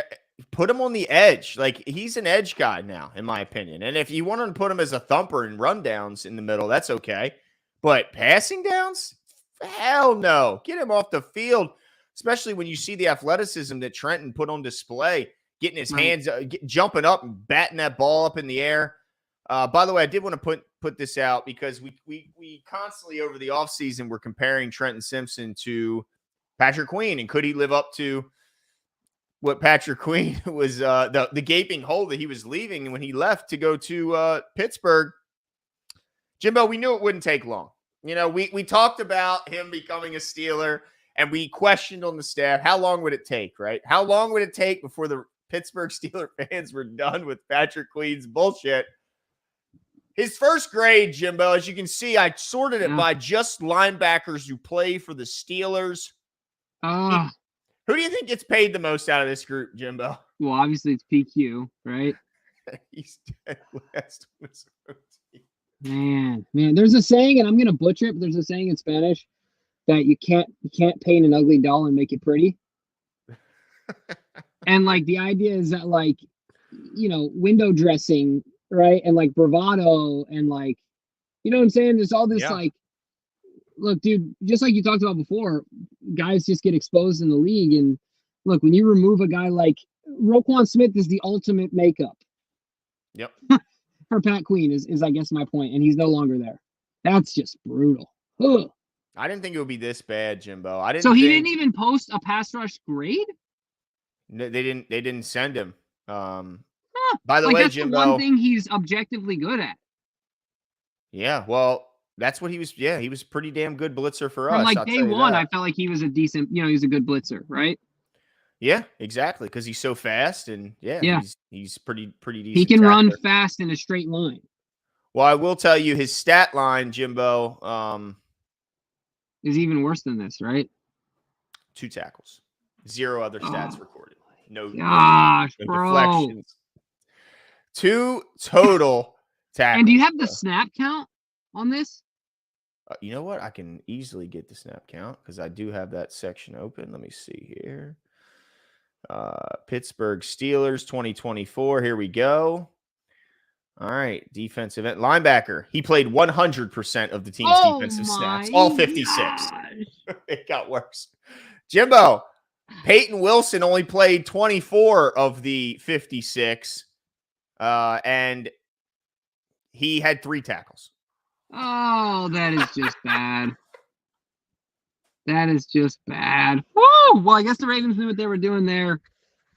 put him on the edge. Like, he's an edge guy now, in my opinion. And if you want to put him as a thumper and rundowns in the middle, that's okay. But passing downs? Hell no. Get him off the field, especially when you see the athleticism that Trenton put on display, getting his hands, jumping up and batting that ball up in the air. By the way, I did want to put this out because we constantly over the offseason were comparing Trenton Simpson to Patrick Queen, and could he live up to what Patrick Queen was, the gaping hole that he was leaving when he left to go to Pittsburgh? Jimbo, we knew it wouldn't take long. You know, we talked about him becoming a Steeler, and we questioned on the staff, how long would it take, right? How long would it take before the Pittsburgh Steeler fans were done with Patrick Queen's bullshit? His first grade, Jimbo, as you can see, I sorted it by just linebackers who play for the Steelers. Who do you think gets paid the most out of this group, Jimbo? Well, obviously it's PQ, right? He's dead last. Man, there's a saying, and I'm gonna butcher it, but there's a saying in Spanish that you can't paint an ugly doll and make it pretty. And like the idea is that, like, you know, window dressing, right? And like bravado, and like, you know what I'm saying? There's all this like, look, dude, just like you talked about before, guys just get exposed in the league. And look, when you remove a guy like Roquan Smith is the ultimate makeup. Yep. For Pat Queen is I guess my point, and he's no longer there. That's just brutal. Ugh. I didn't think it would be this bad, Jimbo. So he didn't even post a pass rush grade? No, they didn't send him. By the way, Jimbo, the one thing he's objectively good at. Yeah, well, that's what he was. Yeah, he was pretty damn good blitzer for us. From like day one, I felt like he was a decent, you know, he's a good blitzer, right? Yeah, exactly, because he's so fast, and he's pretty decent. He can run fast in a straight line. Well, I will tell you his stat line, Jimbo, is even worse than this, right? 2 tackles, 0 other stats recorded. No deflections. 2 total tackles. And do you have the snap count on this? You know what? I can easily get the snap count because I do have that section open. Let me see here. Pittsburgh Steelers 2024. Here we go. All right. Defensive end linebacker. He played 100% of the team's defensive snaps. All 56. It got worse. Jimbo, Peyton Wilson only played 24 of the 56. And he had 3 tackles. Oh, that is just bad. That is just bad. Woo! Well, I guess the Ravens knew what they were doing there,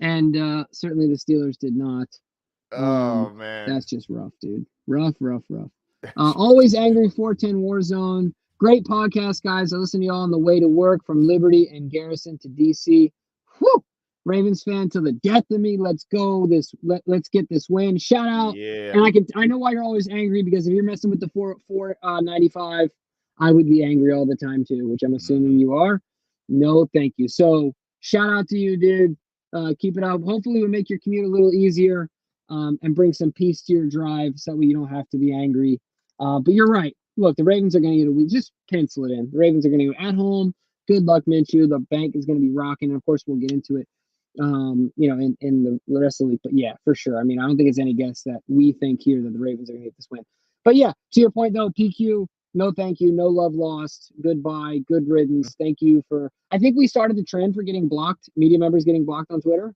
and certainly the Steelers did not. Oh, man. That's just rough, dude. Rough. Always angry, 410 Warzone. Great podcast, guys. I listen to y'all on the way to work from Liberty and Garrison to DC. Whew! Ravens fan to the death of me. Let's go. Let's get this win. Shout out. Yeah. And I know why you're always angry, because if you're messing with the 495, I would be angry all the time too, which I'm assuming you are. No, thank you. So shout out to you, dude. Keep it up. Hopefully, we'll make your commute a little easier and bring some peace to your drive so you don't have to be angry. But you're right. Look, the Ravens are going to get a week. Just pencil it in. The Ravens are going to go at home. Good luck, Minshew. The bank is going to be rocking. And of course, we'll get into it, in the rest of the week. But yeah, for sure. I mean, I don't think it's any guess that we think here that the Ravens are going to get this win. But yeah, to your point, though, PQ, no thank you, no love lost, goodbye, good riddance. Thank you for, I think we started the trend for getting blocked, media members getting blocked on Twitter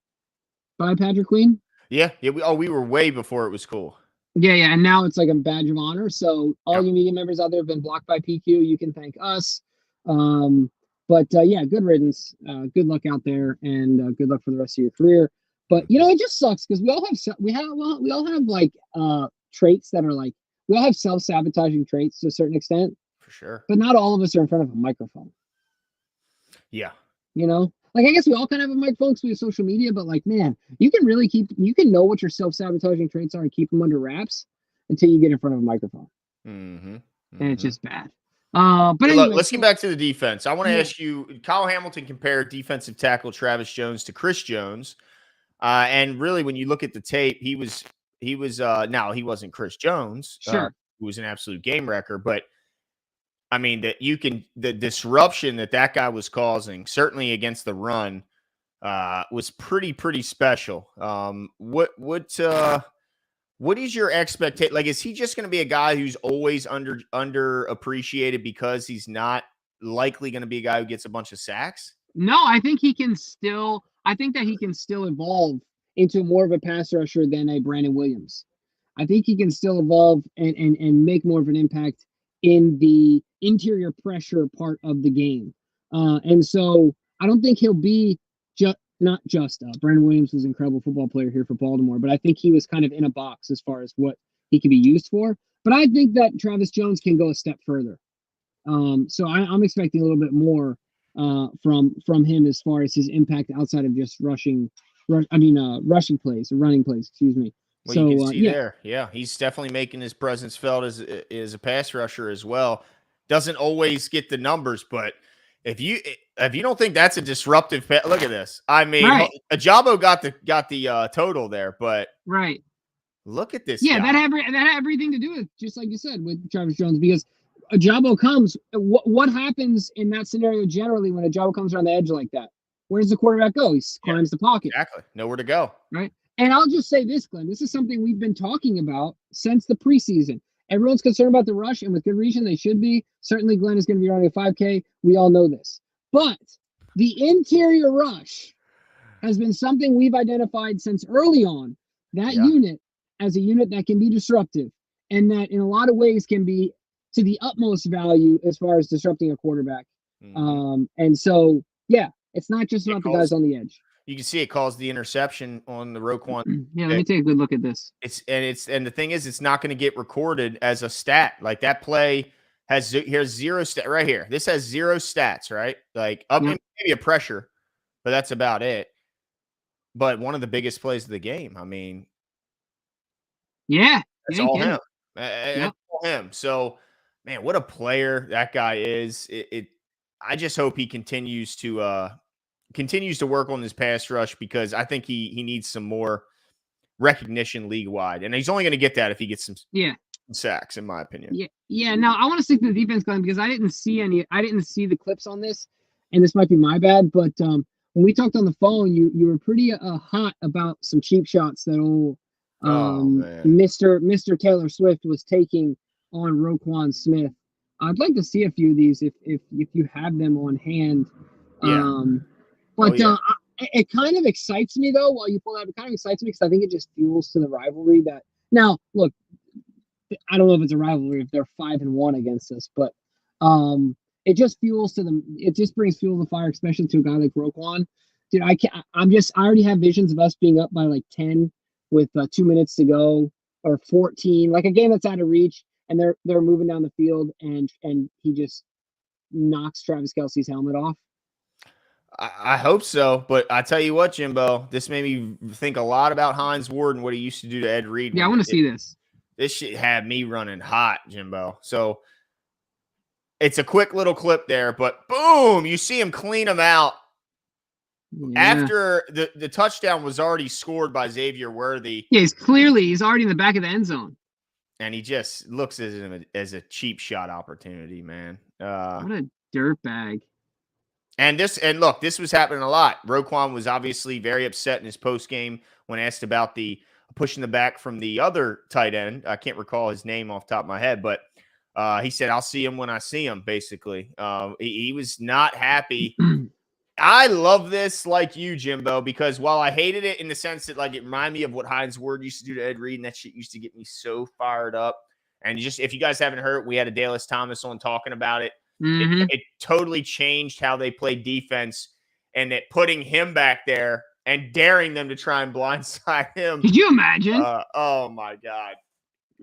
by Patrick Queen. Yeah. We were way before it was cool. Yeah, and now it's like a badge of honor. So all Yep. you media members out there have been blocked by PQ. You can thank us. But good riddance. Good luck out there, and good luck for the rest of your career. But it just sucks because we all have like traits that are like, we all have self-sabotaging traits to a certain extent. For sure. But not all of us are in front of a microphone. Yeah. Like, I guess we all kind of have a microphone because we have social media, but like, man, you can know what your self-sabotaging traits are and keep them under wraps until you get in front of a microphone. And it's just bad. But hey, anyway, look, let's get back to the defense. I want to ask you, Kyle Hamilton compared defensive tackle Travis Jones to Chris Jones. And really, when you look at the tape, he wasn't Chris Jones. Sure. Who was an absolute game wrecker, but I mean, the disruption that guy was causing, certainly against the run, was pretty special. What is your expectation? Like, is he just going to be a guy who's always underappreciated because he's not likely going to be a guy who gets a bunch of sacks? No, I think he can still evolve into more of a pass rusher than a Brandon Williams. I think he can still evolve and make more of an impact in the interior pressure part of the game. And so I don't think he'll be not just Brandon Williams was an incredible football player here for Baltimore, but I think he was kind of in a box as far as what he could be used for. But I think that Travis Jones can go a step further. So I'm expecting a little bit more from him as far as his impact outside of just rushing plays or running plays, excuse me. Well, you can see there. Yeah, he's definitely making his presence felt as a pass rusher as well. Doesn't always get the numbers, but if you don't think that's a disruptive, look at this. I mean, right. Ajabo got the total there, but right. Look at this. Yeah, guy. that had everything to do with, just like you said, with Travis Jones, because Ajabo comes. What happens in that scenario generally when Ajabo comes around the edge like that? Where does the quarterback go? He climbs the pocket. Exactly. Nowhere to go. Right. And I'll just say this, Glenn. This is something we've been talking about since the preseason. Everyone's concerned about the rush, and with good reason, they should be. Certainly, Glenn is going to be running a 5K. We all know this. But the interior rush has been something we've identified since early on. That unit as a unit that can be disruptive, and that in a lot of ways can be to the utmost value as far as disrupting a quarterback. Mm-hmm. And so, it's not just about the guys on the edge. You can see it calls the interception on the Roquan. Yeah, let me take a good look at this. And the thing is, it's not going to get recorded as a stat. Like, that play here's zero stat right here. This has zero stats, right? Like, maybe a pressure, but that's about it. But one of the biggest plays of the game. I mean, that's all him. That's all him. So, man, what a player that guy is. I just hope he continues to work on his pass rush, because I think he needs some more recognition league wide, and he's only going to get that if he gets some sacks, in my opinion. Yeah. Now I want to stick to the defense, Glenn, because I didn't see the clips on this, and this might be my bad, but when we talked on the phone, you were pretty hot about some cheap shots that old Mr. Taylor Swift was taking on Roquan Smith. I'd like to see a few of these if you have them on hand. It kind of excites me, though, while you pull that. It kind of excites me because I think it just fuels to the rivalry that. Now, look, I don't know if it's a rivalry if they're 5-1 against us, but it just fuels to them. It just brings fuel to the fire, especially to a guy like Roquan. Dude, I already have visions of us being up by like 10 with 2 minutes to go, or 14, like a game that's out of reach, and they're moving down the field, and he just knocks Travis Kelce's helmet off. I hope so, but I tell you what, Jimbo, this made me think a lot about Hines Ward and what he used to do to Ed Reed. Yeah, I want to see this. This shit had me running hot, Jimbo. So It's a quick little clip there, but boom, you see him clean him out. Yeah. After the touchdown was already scored by Xavier Worthy. Yeah, he's already in the back of the end zone. And he just looks as a cheap shot opportunity, man. What a dirtbag. And look, this was happening a lot. Roquan was obviously very upset in his post game when asked about the pushing the back from the other tight end. I can't recall his name off the top of my head, but he said, "I'll see him when I see him." Basically, he was not happy. I love this, like you, Jimbo, because while I hated it in the sense that, like, it reminded me of what Hines Ward used to do to Ed Reed, and that shit used to get me so fired up. And just, if you guys haven't heard, we had a Dallas Thomas on talking about it. Mm-hmm. It totally changed how they played defense, and that putting him back there and daring them to try and blindside him. Could you imagine? Oh my God.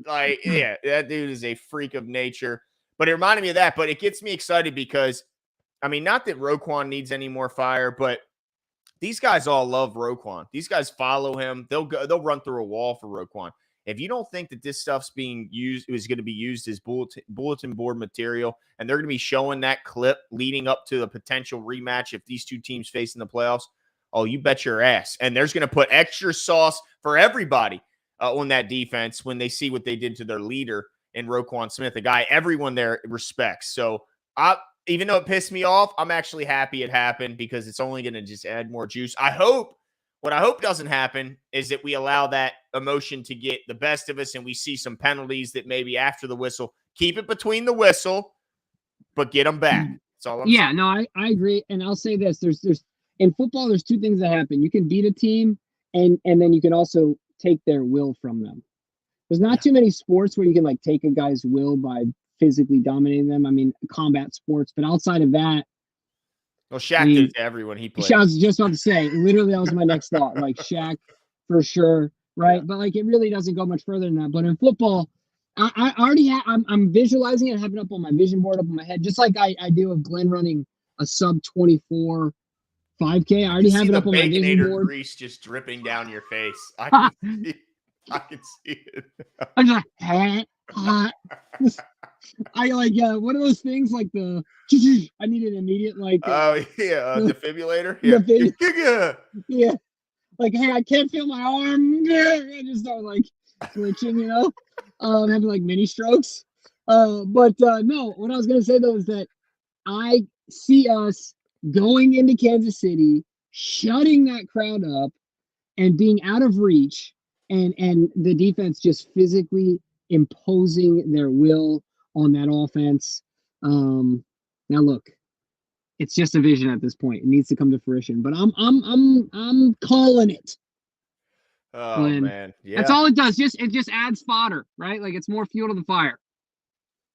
Like, yeah, that dude is a freak of nature. But it reminded me of that. But it gets me excited because, I mean, not that Roquan needs any more fire, but these guys all love Roquan. These guys follow him. They'll run through a wall for Roquan. If you don't think that this stuff's being used, is going to be used as bulletin board material, and they're going to be showing that clip leading up to the potential rematch if these two teams face in the playoffs, oh, you bet your ass. And there's going to put extra sauce for everybody on that defense when they see what they did to their leader in Roquan Smith, a guy everyone there respects. So even though it pissed me off, I'm actually happy it happened because it's only going to just add more juice. What I hope doesn't happen is that we allow that emotion to get the best of us and we see some penalties that maybe after the whistle, keep it between the whistle, but get them back. That's all I'm saying. No, I agree. And I'll say this, there's in football, there's two things that happen. You can beat a team and then you can also take their will from them. There's not too many sports where you can like take a guy's will by physically dominating them. I mean, combat sports, but outside of that, well, Shaq did it to everyone he played. I was just about to say, literally, that was my next thought. Like Shaq, for sure, right? Yeah. But like, it really doesn't go much further than that. But in football, I already have. I'm visualizing it, having up on my vision board, up in my head, just like I do of Glenn running a sub 24 5K. I already have it up on my vision board. Grease just dripping down your face. I can see it. I'm just like, I like one of those things like the I need an immediate like defibrillator. Yeah. Like, hey, I can't feel my arm. I just start like twitching, having like mini strokes. No, what I was gonna say though is that I see us going into Kansas City, shutting that crowd up and being out of reach, and the defense just physically imposing their will on that offense. Now look, it's just a vision at this point. It needs to come to fruition, but I'm calling it. Oh man, yeah. That's all it does. It just adds fodder, right? Like it's more fuel to the fire.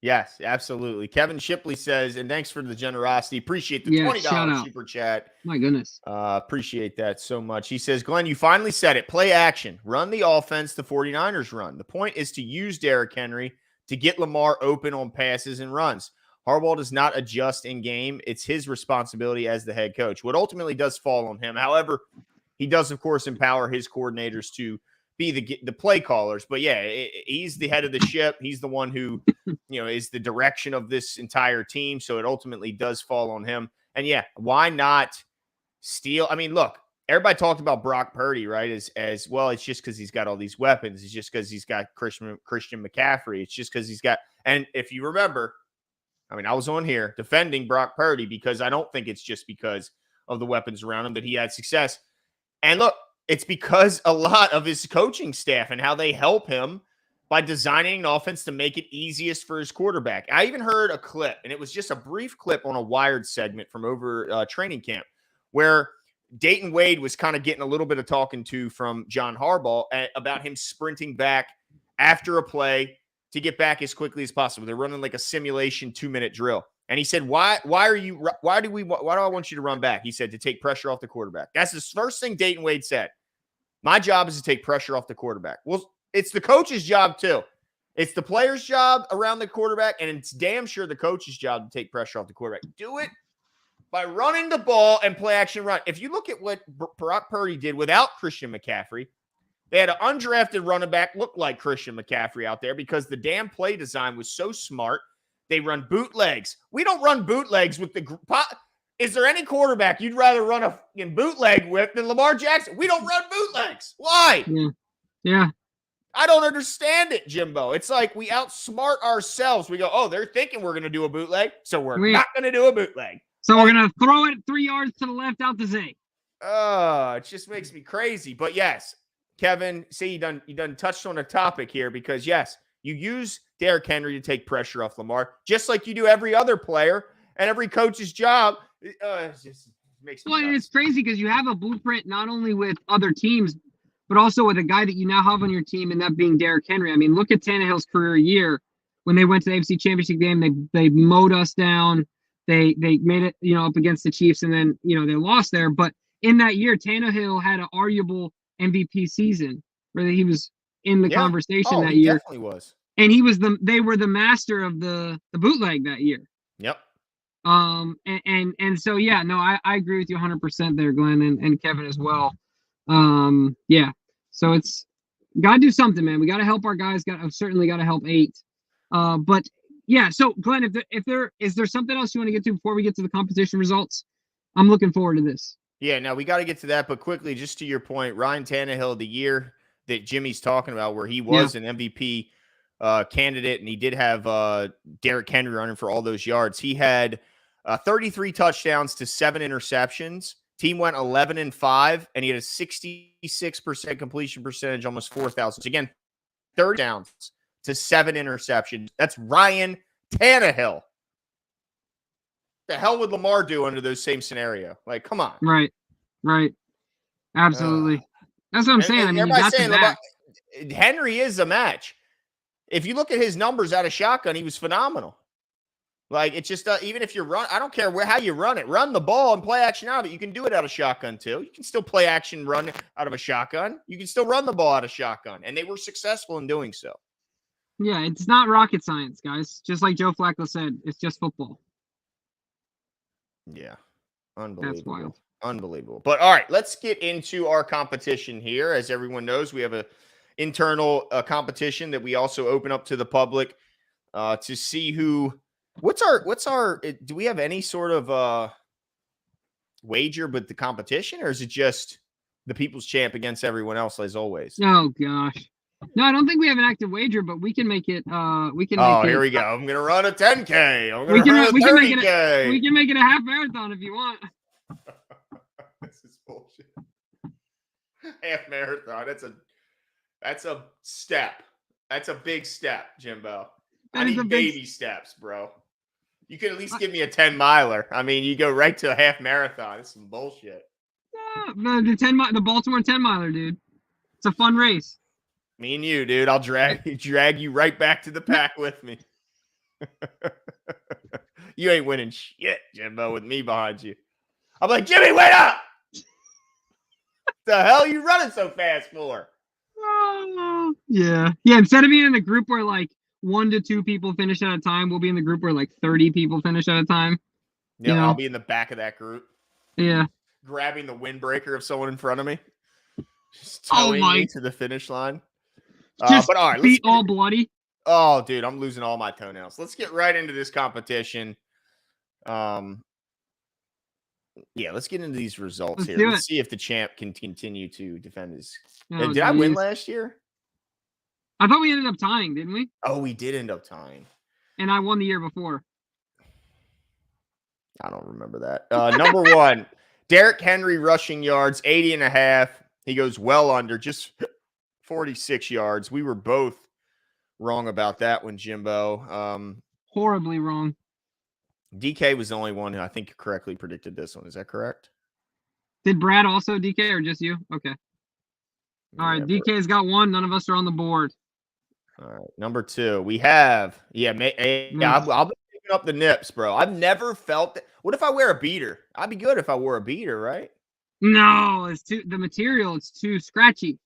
Yes, absolutely. Kevin Shipley says, and thanks for the generosity. Appreciate the $20 super chat. My goodness. Appreciate that so much. He says, Glenn, you finally said it. Play action. Run the offense the 49ers run. The point is to use Derrick Henry to get Lamar open on passes and runs. Harbaugh does not adjust in game. It's his responsibility as the head coach. What ultimately does fall on him. However, he does, of course, empower his coordinators to be the play callers. But yeah, he's the head of the ship. He's the one who, is the direction of this entire team. So it ultimately does fall on him. And yeah, why not steal? I mean, look, everybody talked about Brock Purdy, right? As well, it's just because he's got all these weapons. It's just because he's got Christian McCaffrey. It's just because he's got, and if you remember, I mean, I was on here defending Brock Purdy because I don't think it's just because of the weapons around him that he had success. And look, it's because a lot of his coaching staff and how they help him by designing an offense to make it easiest for his quarterback. I even heard a clip, and it was just a brief clip on a Wired segment from over training camp where Dayton Wade was kind of getting a little bit of talking to from John Harbaugh about him sprinting back after a play to get back as quickly as possible. They're running like a simulation 2-minute drill. And he said, why do I want you to run back? He said, to take pressure off the quarterback. That's the first thing Dayton Wade said. My job is to take pressure off the quarterback. Well, it's the coach's job too. It's the player's job around the quarterback, and it's damn sure the coach's job to take pressure off the quarterback. Do it by running the ball and play action run. If you look at what Brock Purdy did without Christian McCaffrey, they had an undrafted running back look like Christian McCaffrey out there because the damn play design was so smart They run bootlegs. We don't run bootlegs with the is there any quarterback you'd rather run a fucking bootleg with than Lamar Jackson? We don't run bootlegs. Why? Yeah. I don't understand it, Jimbo. It's like we outsmart ourselves. We go, oh, they're thinking we're going to do a bootleg, so we're not going to do a bootleg. So we're going to throw it 3 yards to the left out the Z. It just makes me crazy. But yes, Kevin, see, you done touched on a topic here because, yes, you use Derrick Henry to take pressure off Lamar, just like you do every other player and every coach's job. It just makes me nuts. It's crazy because you have a blueprint not only with other teams, but also with a guy that you now have on your team, and that being Derrick Henry. I mean, look at Tannehill's career year. When they went to the AFC Championship game, they mowed us down. They made it, up against the Chiefs, and then, they lost there. But in that year, Tannehill had an arguable MVP season where he was in the conversation that year. Definitely was. And they were the master of the bootleg that year. Yep. And so, I agree with you 100% there, Glenn, and Kevin as well. So it's got to do something, man. We got to help our guys. Certainly got to help 8. But yeah. So Glenn, is there something else you want to get to before we get to the competition results? I'm looking forward to this. Yeah. No, we got to get to that. But quickly, just to your point, Ryan Tannehill, the year that Jimmy's talking about, where he was an MVP candidate, and he did have Derrick Henry running for all those yards. He had 33 touchdowns to 7 interceptions. Team went 11-5, and he had a 66% completion percentage, almost 4,000. So again, 30 downs to 7 interceptions. That's Ryan Tannehill. The hell would Lamar do under those same scenario? Like, come on. Right. Absolutely. That's what I'm saying. I mean, everybody's saying Lamar, Henry is a match. If you look at his numbers out of shotgun, he was phenomenal. Like, it's just, even if you run, I don't care how you run it. Run the ball and play action out of it. You can do it out of shotgun, too. You can still play action, run out of a shotgun. You can still run the ball out of shotgun. And they were successful in doing so. Yeah, it's not rocket science, guys. Just like Joe Flacco said, it's just football. Yeah. Unbelievable. That's wild. Unbelievable. But, all right, let's get into our competition here. As everyone knows, we have an internal competition that we also open up to the public to see who – What's our do we have any sort of wager with the competition, or is it just the people's champ against everyone else as always? Oh gosh. No, I don't think we have an active wager, but we can make it here we go. I'm gonna run a 10K. I'm gonna run a 30K. We can make it a half marathon if you want. This is bullshit. Half marathon. That's a step. That's a big step, Jimbo. I need baby steps, bro. You could at least give me a 10-miler. I mean, you go right to a half marathon. It's some bullshit. The Baltimore 10-miler, dude. It's a fun race. Me and you, dude. I'll drag you right back to the pack with me. You ain't winning shit, Jimbo, with me behind you. I'm like, Jimmy, wait up! The hell you running so fast for? Yeah. Instead of being in a group where like 1 to 2 people finish at a time, we'll be in the group where like 30 people finish at a time. Yeah, I'll be in the back of that group. Yeah. Grabbing the windbreaker of someone in front of me. Just towing me to the finish line. But all right, feet all bloody. Oh, dude, I'm losing all my toenails. Let's get right into this competition. Let's get into these results here. Let's see if the champ can continue to defend his. Did I win last year? I thought we ended up tying, didn't we? Oh, we did end up tying. And I won the year before. I don't remember that. Number 1, Derrick Henry rushing yards, 80.5. He goes well under, just 46 yards. We were both wrong about that one, Jimbo. Horribly wrong. DK was the only one who I think correctly predicted this one. Is that correct? Did Brad also DK or just you? Okay. All right, DK's got 1. None of us are on the board. All right, number 2. We have, I'll be picking up the nips, bro. I've never felt that. What if I wear a beater? I'd be good if I wore a beater, right? No, the material, it's too scratchy.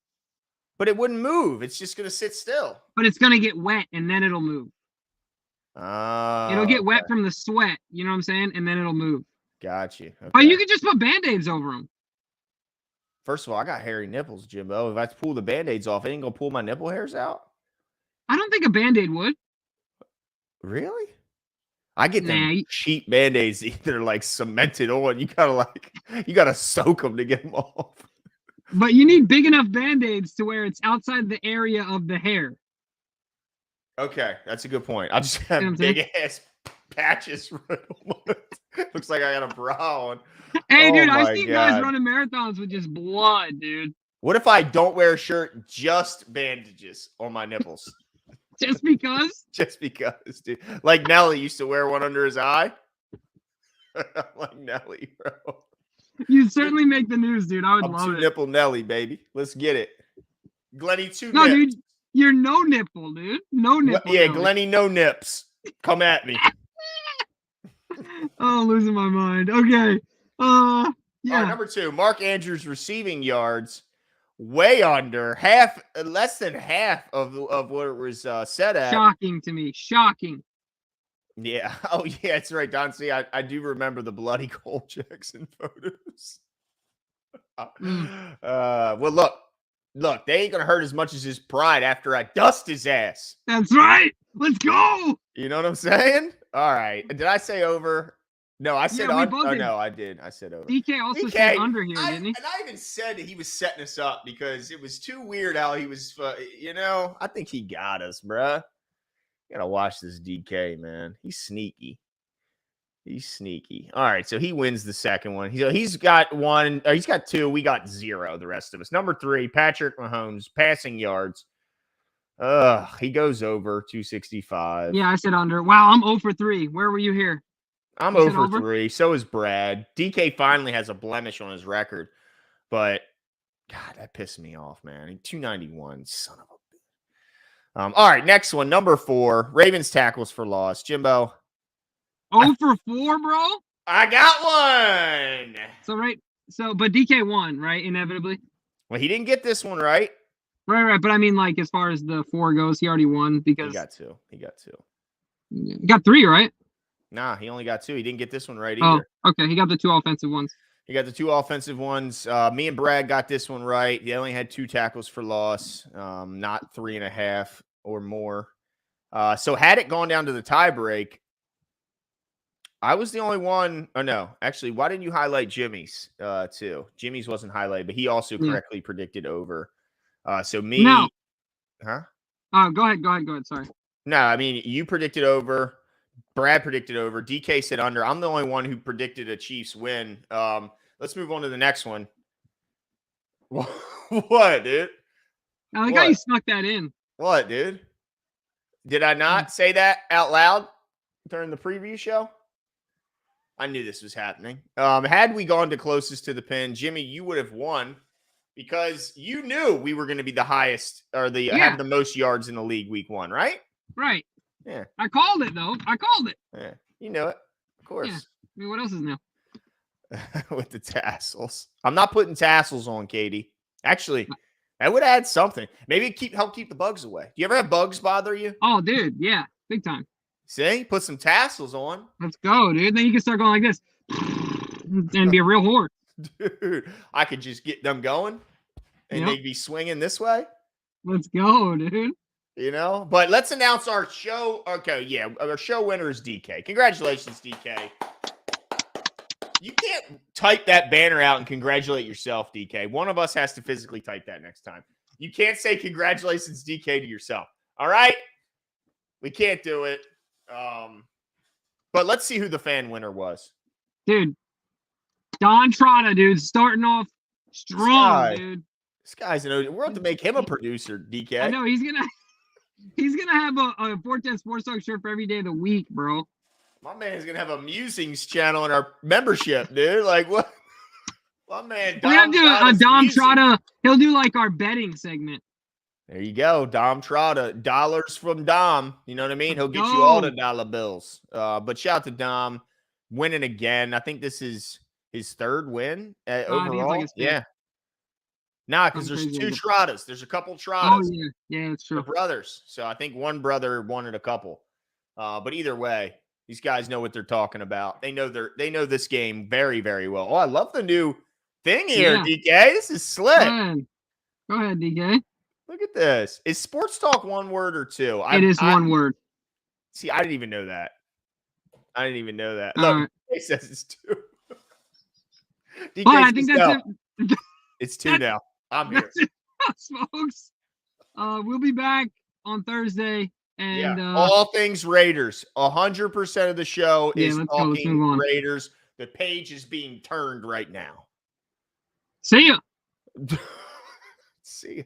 But it wouldn't move. It's just going to sit still. But it's going to get wet, and then it'll move. It'll get wet from the sweat, you know what I'm saying? And then it'll move. Got you. Okay. But you could just put Band-Aids over them. First of all, I got hairy nipples, Jimbo. If I pull the Band-Aids off, it ain't going to pull my nipple hairs out? I don't think a Band-Aid would. Really? I get them cheap Band-Aids either like cemented on. You gotta soak them to get them off. But you need big enough Band-Aids to where it's outside the area of the hair. Okay, that's a good point. I'll just have big ass patches. Looks like I got a bra on. Hey, dude, I've seen guys running marathons with just blood, dude. What if I don't wear a shirt, just bandages on my nipples? Just because? Just because, dude. Like Nelly used to wear one under his eye. Like Nelly, bro. You'd certainly make the news, dude. I would love it. Nipple Nelly, baby. Let's get it. Glenny, two nips. No, dude. You're no nipple, dude. No nipple. Yeah, Nelly. Glenny, no nips. Come at me. Oh, I'm losing my mind. Okay. Yeah. All right, number 2, Mark Andrews receiving yards. Way under less than half of what it was set at. Shocking to me. Shocking. Yeah. Oh, yeah, that's right, Don. See, I do remember the bloody Cole Jackson photos. Well, look, they ain't gonna hurt as much as his pride after I dust his ass. That's right. Let's go. You know what I'm saying? All right. Did I say over? No, I said under. Oh, no, I did. I said over. DK also said under here, didn't he? And I even said that he was setting us up because it was too weird how he was, I think he got us, bruh. You gotta watch this DK, man. He's sneaky. All right, so he wins the second one. He's got 1. He's got 2. We got 0, the rest of us. Number 3, Patrick Mahomes, passing yards. He goes over 265. Yeah, I said under. Wow, I'm 0 for 3. Where were you here? I'm 0 for 3. So is Brad. DK finally has a blemish on his record. But, God, that pissed me off, man. 291. Son of a bitch. All right, next one. Number 4. Ravens tackles for loss. Jimbo. 0 for 4, bro? I got one. But DK won, right? Inevitably. Well, he didn't get this one right. Right. But I mean, like, as far as the 4 goes, he already won because he got 2. He got 3, right? Nah, he only got 2. He didn't get this one right either. Oh, okay. He got the 2 offensive ones. Me and Brad got this one right. He only had 2 tackles for loss, not 3.5 or more. So had it gone down to the tie break, I was the only one. Oh, no. Actually, why didn't you highlight Jimmy's too? Jimmy's wasn't highlighted, but he also correctly predicted over. So me. No. Huh? Go ahead. Sorry. No, I mean, you predicted over. Brad predicted over. DK said under. I'm the only one who predicted a Chiefs win. Let's move on to the next one. What, dude? I like how you snuck that in. What, dude? Did I not say that out loud during the preview show? I knew this was happening. Had we gone to closest to the pin, Jimmy, you would have won because you knew we were going to be the highest or have the most yards in the league week 1, right? Right. Yeah. I called it, though. Yeah. You know it. Of course. Yeah. I mean, what else is new? With the tassels. I'm not putting tassels on, Katie. Actually, that would add something. Maybe help keep the bugs away. Do you ever have bugs bother you? Oh, dude. Yeah. Big time. See? Put some tassels on. Let's go, dude. Then you can start going like this and be a real horde. Dude, I could just get them going and they'd be swinging this way. Let's go, dude. But let's announce our show. Okay, yeah. Our show winner is DK. Congratulations, DK. You can't type that banner out and congratulate yourself, DK. One of us has to physically type that next time. You can't say congratulations, DK, to yourself. All right? We can't do it. But let's see who the fan winner was. Dude. Don Trotta, dude. Starting off strong, dude. This guy's we're going to make him a producer, DK. I know. He's gonna have a 410 Sports Talk shirt for every day of the week, bro. My man's gonna have a musings channel in our membership, dude. Like what? My man, we have to do a Dom Trotta. He'll do like our betting segment. There you go, Dom Trotta. Dollars from Dom. You know what I mean? He'll get you all the dollar bills. But shout out to Dom winning again. I think this is his 3rd win overall. Yeah. Nah, because there's 2 Trottas. There's a couple Trottas. Oh, yeah. Yeah, that's true. They're brothers. So I think one brother wanted a couple. But either way, these guys know what they're talking about. They know this game very, very well. Oh, I love the new thing here, DK. This is slick. Go ahead, DK. Look at this. Is sports talk one word or 2? It is one word. See, I didn't even know that. I didn't even know that. Look, DK says it's 2. DK but I says think that's it. It's 2 now. I'm here. That's it, folks. We'll be back on Thursday. And all things Raiders. 100% of the show is let's go. Let's move talking on. Raiders. The page is being turned right now. See ya. See ya.